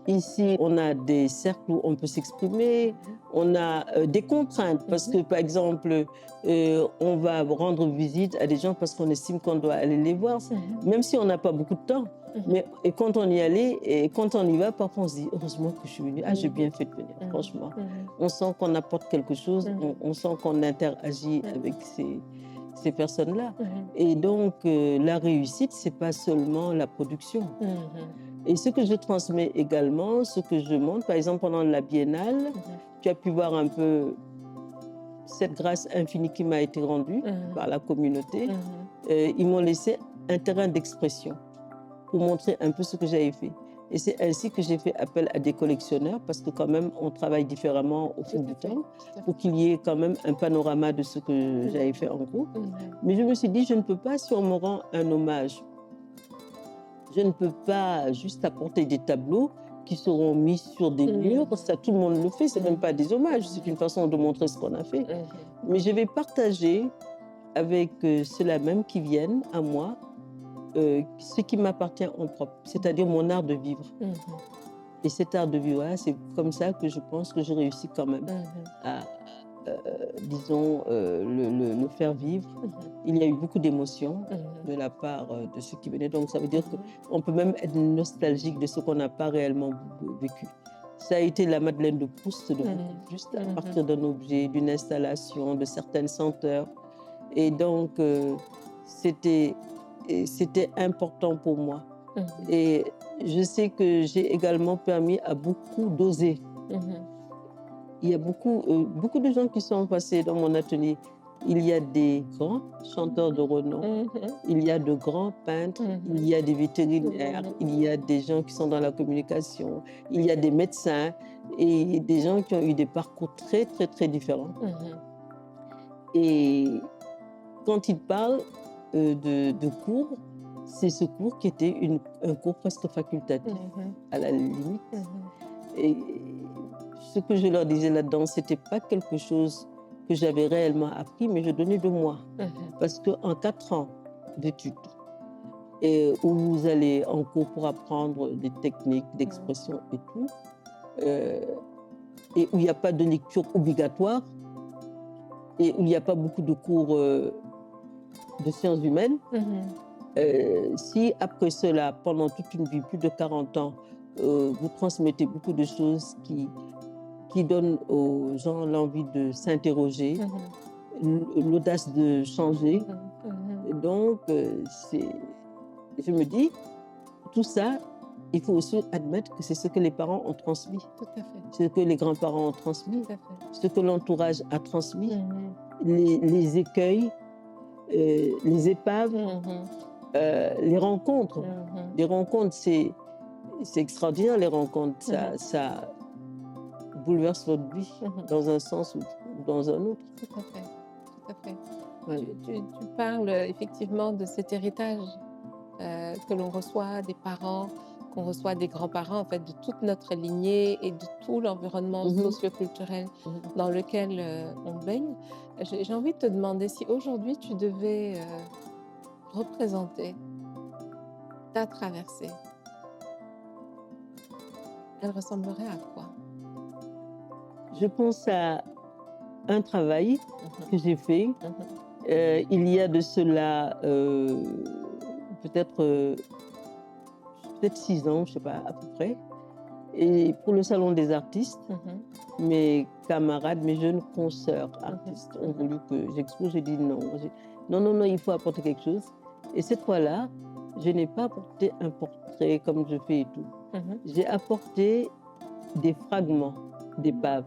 ici, on a des cercles où on peut s'exprimer, on a des contraintes parce que, par exemple, on va rendre visite à des gens parce qu'on estime qu'on doit aller les voir, même si on n'a pas beaucoup de temps. Mais et quand on y allait, et quand on y va, parfois on se dit heureusement que je suis venue. Ah, j'ai bien fait de venir, franchement. On sent qu'on apporte quelque chose, on sent qu'on interagit avec ces personnes-là. Et donc, la réussite, c'est pas seulement la production. Et ce que je transmets également, ce que je montre, par exemple, pendant la biennale, tu as pu voir un peu cette grâce infinie qui m'a été rendue par la communauté. Ils m'ont laissé un terrain d'expression pour montrer un peu ce que j'avais fait. Et c'est ainsi que j'ai fait appel à des collectionneurs, parce que quand même, on travaille différemment au fil du temps, pour qu'il y ait quand même un panorama de ce que j'avais fait en groupe. Mais je me suis dit, je ne peux pas, si on me rend un hommage, je ne peux pas juste apporter des tableaux qui seront mis sur des murs. Ça, tout le monde le fait, c'est même pas des hommages, c'est une façon de montrer ce qu'on a fait. Mais je vais partager avec ceux-là même qui viennent à moi ce qui m'appartient en propre, c'est-à-dire mon art de vivre. Et cet art de vivre, c'est comme ça que je pense que je réussis quand même à, disons, le faire vivre. Il y a eu beaucoup d'émotions de la part de ceux qui venaient, donc ça veut dire qu'on peut même être nostalgique de ce qu'on n'a pas réellement vécu. Ça a été la Madeleine de Proust, juste à partir d'un objet, d'une installation, de certaines senteurs. Et donc, c'était important pour moi. Et je sais que j'ai également permis à beaucoup d'oser. Il y a beaucoup de gens qui sont passés dans mon atelier. Il y a des grands chanteurs de renom, il y a de grands peintres, il y a des vétérinaires, il y a des gens qui sont dans la communication, il y a des médecins et des gens qui ont eu des parcours très, très, très différents. Et quand ils parlent de cours, c'est ce cours qui était un cours presque facultatif, à la limite. Et ce que je leur disais là-dedans, ce n'était pas quelque chose que j'avais réellement appris, mais je donnais de moi. Parce qu'en 4 ans d'études, où vous allez en cours pour apprendre des techniques d'expression et tout, et où il n'y a pas de lecture obligatoire, et où il n'y a pas beaucoup de cours de sciences humaines, si après cela, pendant toute une vie, plus de 40 ans, vous transmettez beaucoup de choses qui donnent aux gens l'envie de s'interroger, l'audace de changer. Donc, je me dis, tout ça, il faut aussi admettre que c'est ce que les parents ont transmis, Tout à fait. ce que les grands-parents ont transmis, Tout à fait. ce que l'entourage a transmis, Mhm. les écueils, les épaves, Mhm. les rencontres. Mhm. Les rencontres, c'est extraordinaire, les rencontres. Mhm. Ça bouleverse votre vie Mhm. dans un sens ou dans un autre. Tout à fait. Tout à fait. Voilà. Tu parles effectivement de cet héritage que l'on reçoit des parents, qu'on reçoit des grands-parents, en fait, de toute notre lignée et de tout l'environnement Mhm. socio-culturel Mhm. dans lequel on baigne. J'ai envie de te demander si aujourd'hui tu devais représenter ta traversée, elle ressemblerait à quoi? Je pense à un travail Mhm. que j'ai fait. Mhm. Il y a de cela peut-être peut-être 6 ans, je ne sais pas, à peu près. Et pour le Salon des artistes, Mhm. mes camarades, mes jeunes consoeurs artistes ont Mhm. voulu que j'expose. J'ai dit non. Non, non, non, il faut apporter quelque chose. Et cette fois-là, je n'ai pas apporté un portrait comme je fais et tout. Mhm. J'ai apporté des fragments d'épaves.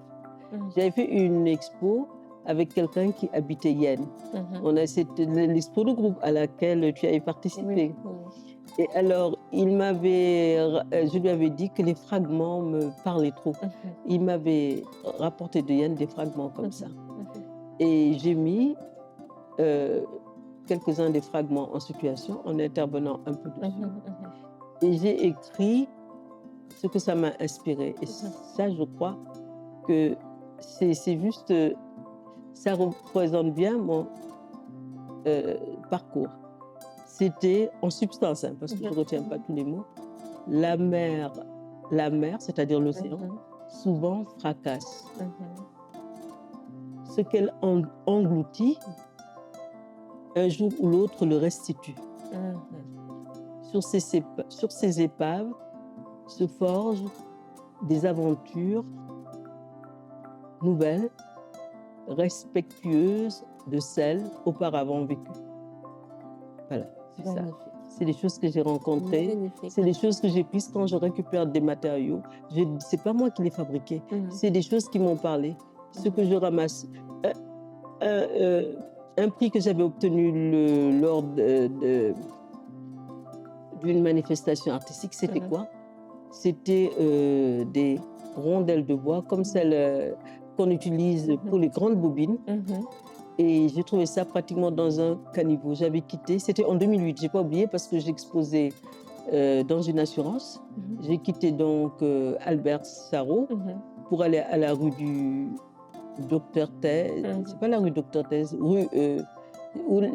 Mhm. J'avais fait une expo avec quelqu'un qui habitait Yen. Mhm. C'était l'expo de groupe à laquelle tu avais participé. Oui. Et alors, je lui avais dit que les fragments me parlaient trop. Mhm. Il m'avait rapporté de Yen des fragments comme ça. Mhm. Et j'ai mis euh, quelques-uns des fragments en situation en intervenant un peu dessus. Mhm. Et j'ai écrit ce que ça m'a inspiré. Et ça, je crois que c'est juste, ça représente bien mon parcours. C'était en substance, hein, parce que je ne retiens pas tous les mots. La mer, c'est-à-dire l'océan, Mhm. souvent fracasse. Mhm. Ce qu'elle engloutit, un jour ou l'autre le restitue. Mhm. Sur ces épaves se forgent des aventures nouvelles, respectueuses de celles auparavant vécues. Voilà, c'est ça. Magnifique. C'est les choses que j'ai rencontrées, Magnifique. c'est les choses que j'ai prises quand je récupère des matériaux. C'est pas moi qui les fabriquais, Mhm. c'est des choses qui m'ont parlé. Ce que je ramasse. Un prix que j'avais obtenu lors d'une manifestation artistique, c'était quoi? C'était des rondelles de bois comme celles qu'on utilise pour les grandes bobines. Et j'ai trouvé ça pratiquement dans un caniveau. J'avais quitté, c'était en 2008, je n'ai pas oublié parce que j'exposais dans une assurance. J'ai quitté donc Albert Sarraut pour aller à la rue du Docteur Thèse. C'est pas la rue Docteur Thèse, rue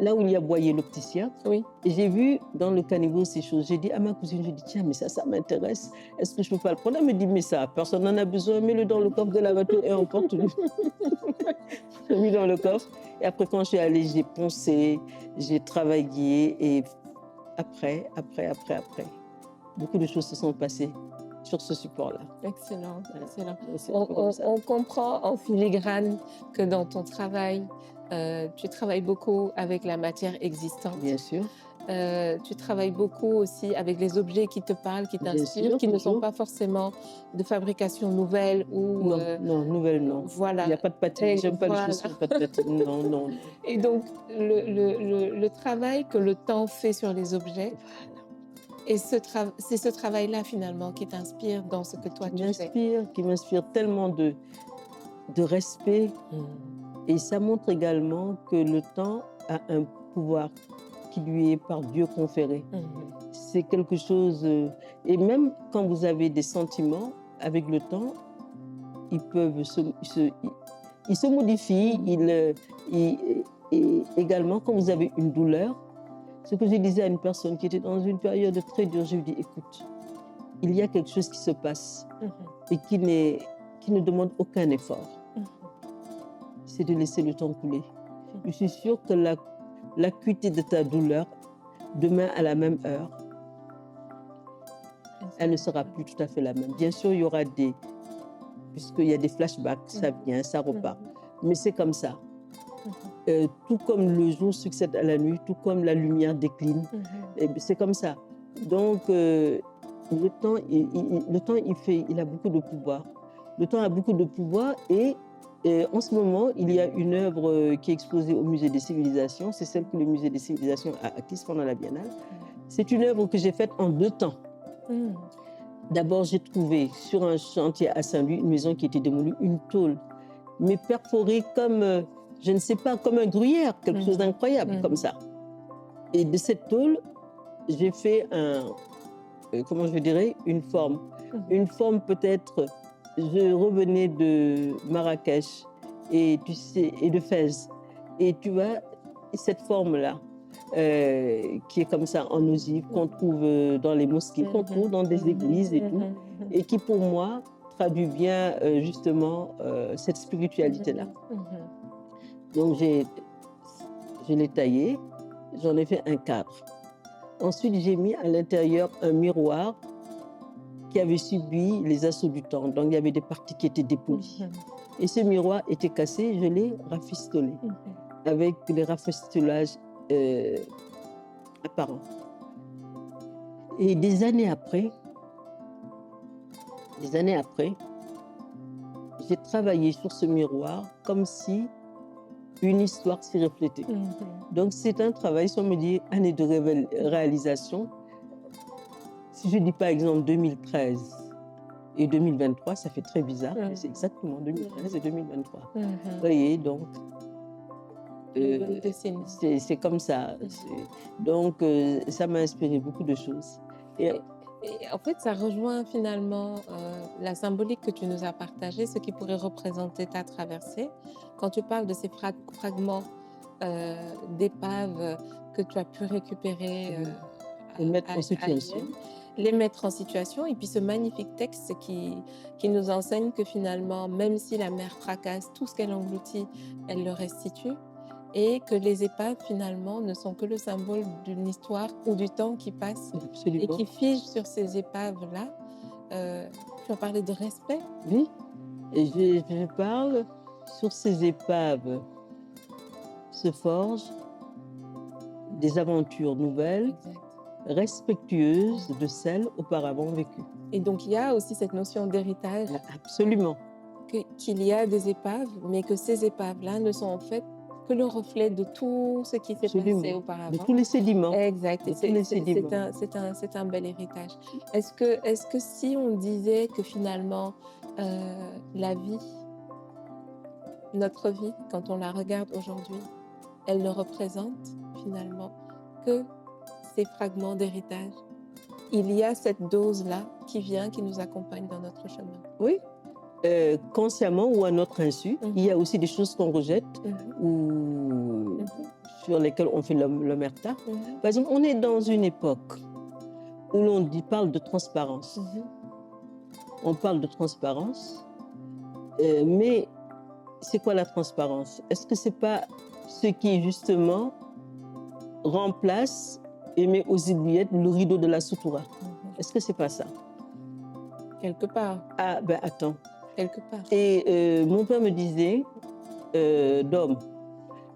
là où il y a Boyer l'opticien. Oui. Et j'ai vu dans le caniveau ces choses. J'ai dit à ma cousine, je dis tiens, mais ça m'intéresse. Est-ce que je peux pas le prendre? Elle me dit mais ça, personne n'en a besoin. Mets-le dans le coffre de la voiture et emporte-le. J'ai mis dans le coffre. Et après, quand je suis allée, j'ai poncé, j'ai travaillé. Et après, beaucoup de choses se sont passées sur ce support-là. Excellent, excellent. C'est un peu comme ça. On comprend en filigrane que dans ton travail, tu travailles beaucoup avec la matière existante. Bien sûr. Tu travailles beaucoup aussi avec les objets qui te parlent, qui Bien t'inspirent, sûr, qui ne sont toujours. pas forcément de fabrication nouvelle ou Non, non, nouvelle, non. voilà. Il n'y a pas de patine. J'aime pas les choses qui n'ont pas de patine. Non, non. Et donc, le travail que le temps fait sur les objets, et c'est ce travail-là finalement qui t'inspire dans ce que toi tu fais. Qui m'inspire tellement de respect. Et ça montre également que le temps a un pouvoir qui lui est par Dieu conféré. C'est quelque chose... et même quand vous avez des sentiments, avec le temps, ils se modifient. Et également, quand vous avez une douleur, ce que je disais à une personne qui était dans une période très dure, je lui dis, écoute, il y a quelque chose qui se passe et qui ne demande aucun effort. C'est de laisser le temps couler. Je suis sûre que l'acuité de ta douleur, demain à la même heure, elle ne sera plus tout à fait la même. Bien sûr, il y aura puisqu'il y a des flashbacks, ça vient, ça repart. Mais c'est comme ça. Tout comme le jour succède à la nuit, tout comme la lumière décline, c'est comme ça. Donc, le temps, il a beaucoup de pouvoir. Le temps a beaucoup de pouvoir et en ce moment, il y a une œuvre qui est exposée au Musée des Civilisations. C'est celle que le Musée des Civilisations a acquise pendant la Biennale. C'est une œuvre que j'ai faite en 2 temps. Mm. D'abord, j'ai trouvé sur un chantier à Saint-Louis, une maison qui était démolie, une tôle, mais perforée comme, je ne sais pas, comme un gruyère, quelque chose d'incroyable, comme ça. Et de cette tôle, j'ai fait comment je dirais, une forme. Une forme peut-être, je revenais de Marrakech et tu sais, et de Fès. Et tu vois, cette forme-là, qui est comme ça en ogive, qu'on trouve dans les mosquées, qu'on trouve dans des églises et tout, et qui pour moi traduit bien justement cette spiritualité-là. Donc je l'ai taillé, j'en ai fait un cadre. Ensuite, j'ai mis à l'intérieur un miroir qui avait subi les assauts du temps. Donc, il y avait des parties qui étaient dépolies. Et ce miroir était cassé, je l'ai rafistolé avec les rafistolages apparents. Et des années après, j'ai travaillé sur ce miroir comme si une histoire s'y reflétait. Donc, c'est un travail, si on me dit année de réalisation, si je dis par exemple 2013 et 2023, ça fait très bizarre, mais c'est exactement 2013 et 2023. Vous voyez, donc, c'est comme ça. Donc, ça m'a inspiré beaucoup de choses. Et en fait, ça rejoint finalement la symbolique que tu nous as partagée, ce qui pourrait représenter ta traversée. Quand tu parles de ces fragments d'épaves que tu as pu récupérer et mettre en situation. Les mettre en situation, et puis ce magnifique texte qui nous enseigne que finalement, même si la mer fracasse tout ce qu'elle engloutit, elle le restitue, et que les épaves finalement ne sont que le symbole d'une histoire ou du temps qui passe. Absolument. Et qui fige sur ces épaves-là. Tu as parlé de respect. Oui, et je parle sur ces épaves se forgent des aventures nouvelles, respectueuses de celles auparavant vécues. Et donc, il y a aussi cette notion d'héritage. Absolument. Qu'il y a des épaves, mais que ces épaves-là ne sont en fait que le reflet de tout ce qui s'est passé auparavant. De tous les sédiments. Exact. C'est un bel héritage. Est-ce que si on disait que finalement, la vie, notre vie, quand on la regarde aujourd'hui, elle ne représente finalement que ces fragments d'héritage. Il y a cette dose-là qui vient, qui nous accompagne dans notre chemin. Oui, consciemment ou à notre insu. Il y a aussi des choses qu'on rejette ou sur lesquelles on fait l'omerta. Par exemple, on est dans une époque où l'on parle de transparence. On parle de transparence, mais c'est quoi la transparence? Est-ce que c'est pas ce qui justement remplace et met aux oubliettes le rideau de la sutura? Est-ce que c'est pas ça? Quelque part. Ah ben attends. Quelque part. Et mon père me disait, d'homme,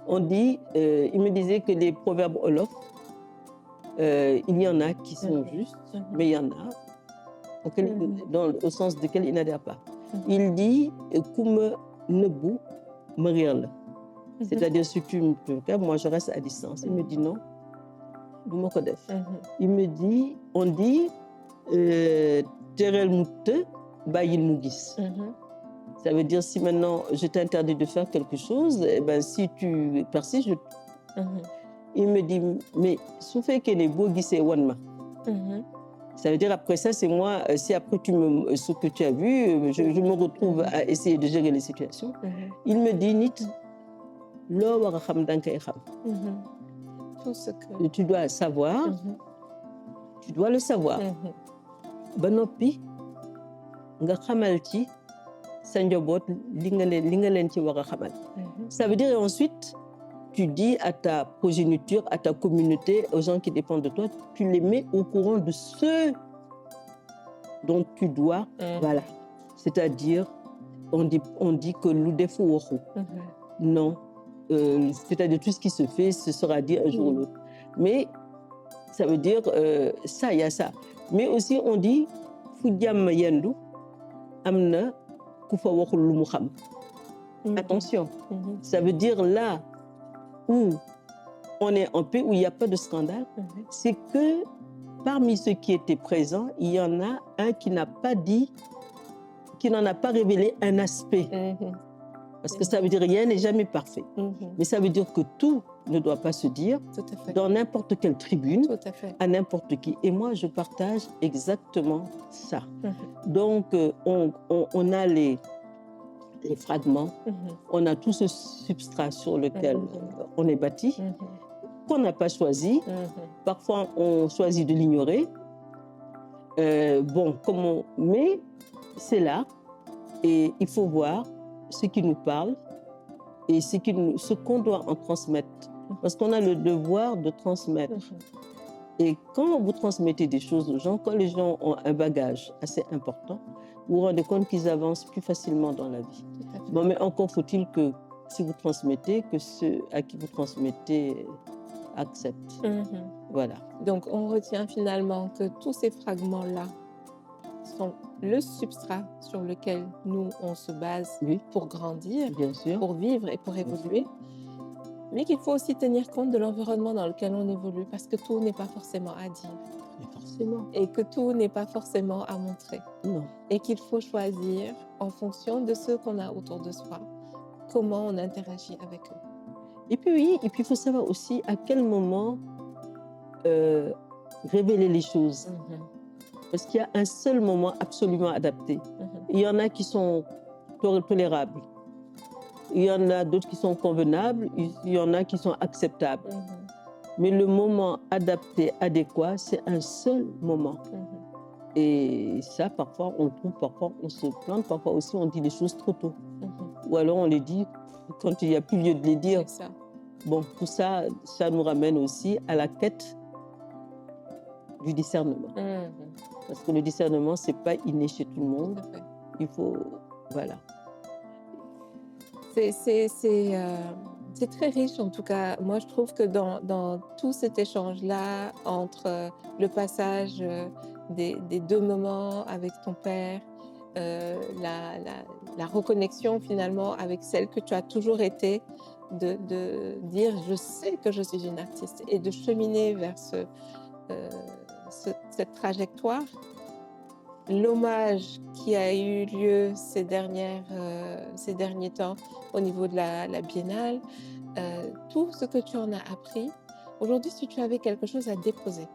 il me disait que les proverbes Wolof, il y en a qui sont justes, mais il y en a au sens duquel il n'adhère pas. Il dit Kume nebu merial. C'est-à-dire, si tu me fais, moi je reste à distance. Il me dit non, du mokodef. Il me dit, on dit Terel mute, bayil mugis. Ça veut dire si maintenant je t'interdis de faire quelque chose, eh ben, si tu persistes, il me dit, mais souffle que les beaux guissés wanma. Ça veut dire après ça, c'est moi, si après ce que tu as vu, je me retrouve à essayer de gérer les situations. Il me dit, Nit, tout ce que tu dois savoir, tu dois le savoir. Banopi, nga xamal ci sa njabot li nga leen ci war a xamal. Ça veut dire ensuite, tu dis à ta progéniture, à ta communauté, aux gens qui dépendent de toi, tu les mets au courant de ce dont tu dois, voilà. C'est-à-dire, on dit que l'oudefou wohu. Non, c'est-à-dire tout ce qui se fait, ce sera dit un jour ou l'autre. Mais ça veut dire ça, il y a ça. Mais aussi, on dit, fu jàmm yendu, am na ku fa waxul lu mu xam. Attention, ça veut dire là où on est en paix, où il n'y a pas de scandale, c'est que parmi ceux qui étaient présents, il y en a un qui n'a pas dit, qui n'en a pas révélé un aspect. Parce que ça veut dire rien n'est jamais parfait. Mais ça veut dire que tout ne doit pas se dire Tout à fait. dans n'importe quelle tribune, Tout à fait. à n'importe qui. Et moi, je partage exactement ça. Donc, on a les fragments, on a tout ce substrat sur lequel on est bâti, qu'on n'a pas choisi. Parfois, on choisit de l'ignorer. Mais c'est là, et il faut voir ce qui nous parle et ce qu'on doit en transmettre. Parce qu'on a le devoir de transmettre. Et quand vous transmettez des choses aux gens, quand les gens ont un bagage assez important, vous vous rendez compte qu'ils avancent plus facilement dans la vie. Bon, mais encore faut-il que si vous transmettez, que ceux à qui vous transmettez acceptent. Voilà. Donc, on retient finalement que tous ces fragments-là sont le substrat sur lequel nous, on se base pour grandir, bien sûr, pour vivre et pour évoluer. Mais qu'il faut aussi tenir compte de l'environnement dans lequel on évolue, parce que tout n'est pas forcément à dire. Forcément. Et que tout n'est pas forcément à montrer. Non. Et qu'il faut choisir, en fonction de ce qu'on a autour de soi, comment on interagit avec eux. Et puis il faut savoir aussi à quel moment révéler les choses. Parce qu'il y a un seul moment absolument adapté. Il y en a qui sont tolérables. Il y en a d'autres qui sont convenables. Il y en a qui sont acceptables. Mais le moment adapté, adéquat, c'est un seul moment. Et ça, parfois, on le trouve, parfois, on se plante, parfois aussi, on dit les choses trop tôt. Ou alors, on les dit quand il n'y a plus lieu de les dire. C'est ça. Bon, tout ça, ça nous ramène aussi à la quête du discernement. Parce que le discernement, ce n'est pas inné chez tout le monde. Il faut... Voilà. C'est très riche, en tout cas. Moi, je trouve que dans tout cet échange-là, entre le passage des deux moments avec ton père, la reconnexion finalement avec celle que tu as toujours été, de dire « je sais que je suis une artiste » et de cheminer vers cette trajectoire. L'hommage qui a eu lieu ces derniers temps au niveau de la Biennale, tout ce que tu en as appris. Aujourd'hui, si tu avais quelque chose à déposer,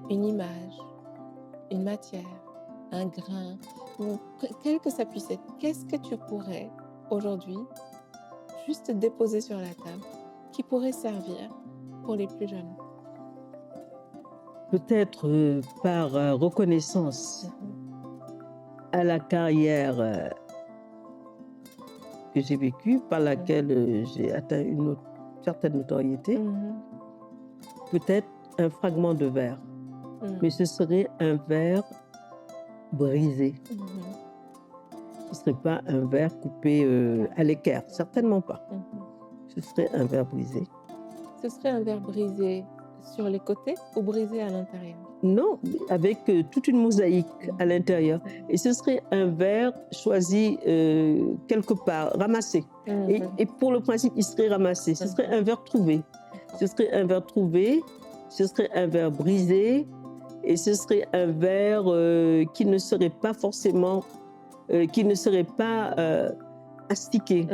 une image, une matière, un grain, ou quel que ça puisse être, qu'est-ce que tu pourrais aujourd'hui juste déposer sur la table qui pourrait servir pour les plus jeunes? Peut-être par reconnaissance à la carrière que j'ai vécue, par laquelle j'ai atteint une certaine notoriété, peut-être un fragment de verre. Mais ce serait un verre brisé. Ce ne serait pas un verre coupé à l'équerre, certainement pas. Ce serait un verre brisé. Ce serait un verre brisé sur les côtés ou brisé à l'intérieur? Non, avec toute une mosaïque à l'intérieur. Et ce serait un verre choisi quelque part, ramassé. Et pour le principe, il serait ramassé. Ce serait un verre trouvé. Ce serait un verre trouvé, ce serait un verre brisé, et ce serait un verre qui ne serait pas forcément, qui ne serait pas astiqué.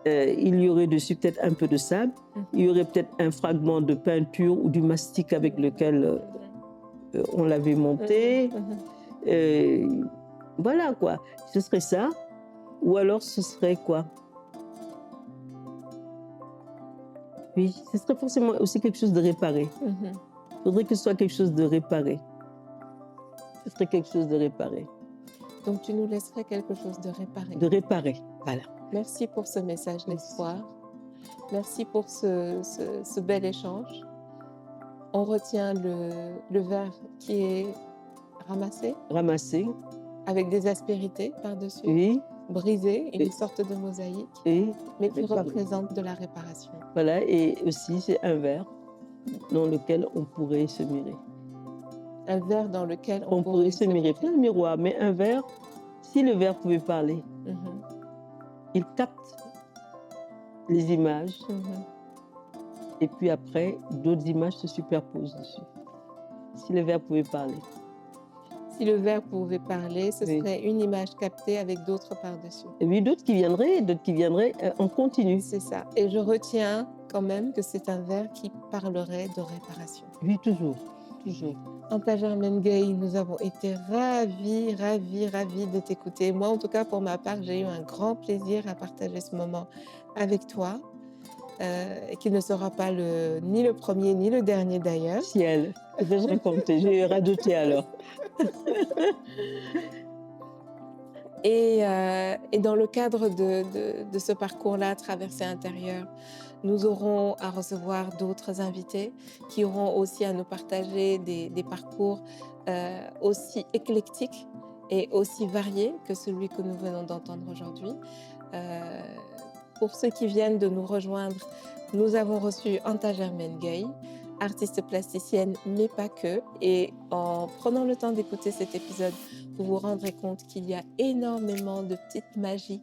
Il y aurait dessus peut-être un peu de sable, il y aurait peut-être un fragment de peinture ou du mastic avec lequel on l'avait monté. Voilà quoi, ce serait ça. Ou alors ce serait quoi? Oui, ce serait forcément aussi quelque chose de réparé. Il faudrait que ce soit quelque chose de réparé. Ce serait quelque chose de réparé. Donc tu nous laisserais quelque chose de réparé. De réparé, voilà. Merci pour ce message d'espoir. Merci pour ce bel échange. On retient le verre qui est ramassé. Ramassé. Avec des aspérités par-dessus. Oui. Brisé, une sorte de mosaïque. Mais qui représente de la réparation. Voilà, et aussi c'est un verre dans lequel on pourrait se mirer. Un verre dans lequel On pourrait se mirer, pas un miroir, mais un verre. Si le verre pouvait parler, Mhm, il capte les images mhm. et puis après, d'autres images se superposent dessus. Si le verre pouvait parler. Si le verre pouvait parler, ce Oui. serait une image captée avec d'autres par-dessus. Et puis d'autres qui viendraient en continu. C'est ça. Et je retiens quand même que c'est un verre qui parlerait de réparation. Oui, toujours, toujours. Anta Germaine Gueye, nous avons été ravis de t'écouter. Moi, en tout cas, pour ma part, j'ai eu un grand plaisir à partager ce moment avec toi, qui ne sera pas ni le premier ni le dernier d'ailleurs. Ciel, que vais-je raconter? J'ai radoté alors. Et dans le cadre de ce parcours-là, Traversée intérieure, nous aurons à recevoir d'autres invités qui auront aussi à nous partager des parcours aussi éclectiques et aussi variés que celui que nous venons d'entendre aujourd'hui. Euh, pour ceux qui viennent de nous rejoindre, nous avons reçu Anta Germaine Gueye, artiste plasticienne, mais pas que. Et en prenant le temps d'écouter cet épisode, vous vous rendrez compte qu'il y a énormément de petites magies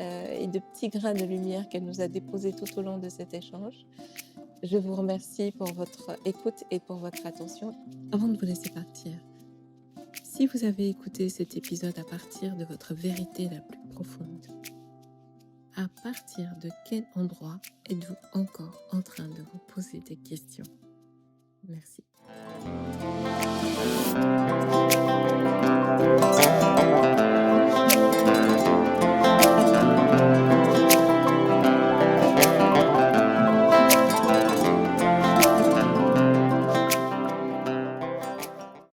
et de petits grains de lumière qu'elle nous a déposés tout au long de cet échange. Je vous remercie pour votre écoute et pour votre attention. Avant de vous laisser partir, si vous avez écouté cet épisode à partir de votre vérité la plus profonde, à partir de quel endroit êtes-vous encore en train de vous poser des questions? Merci.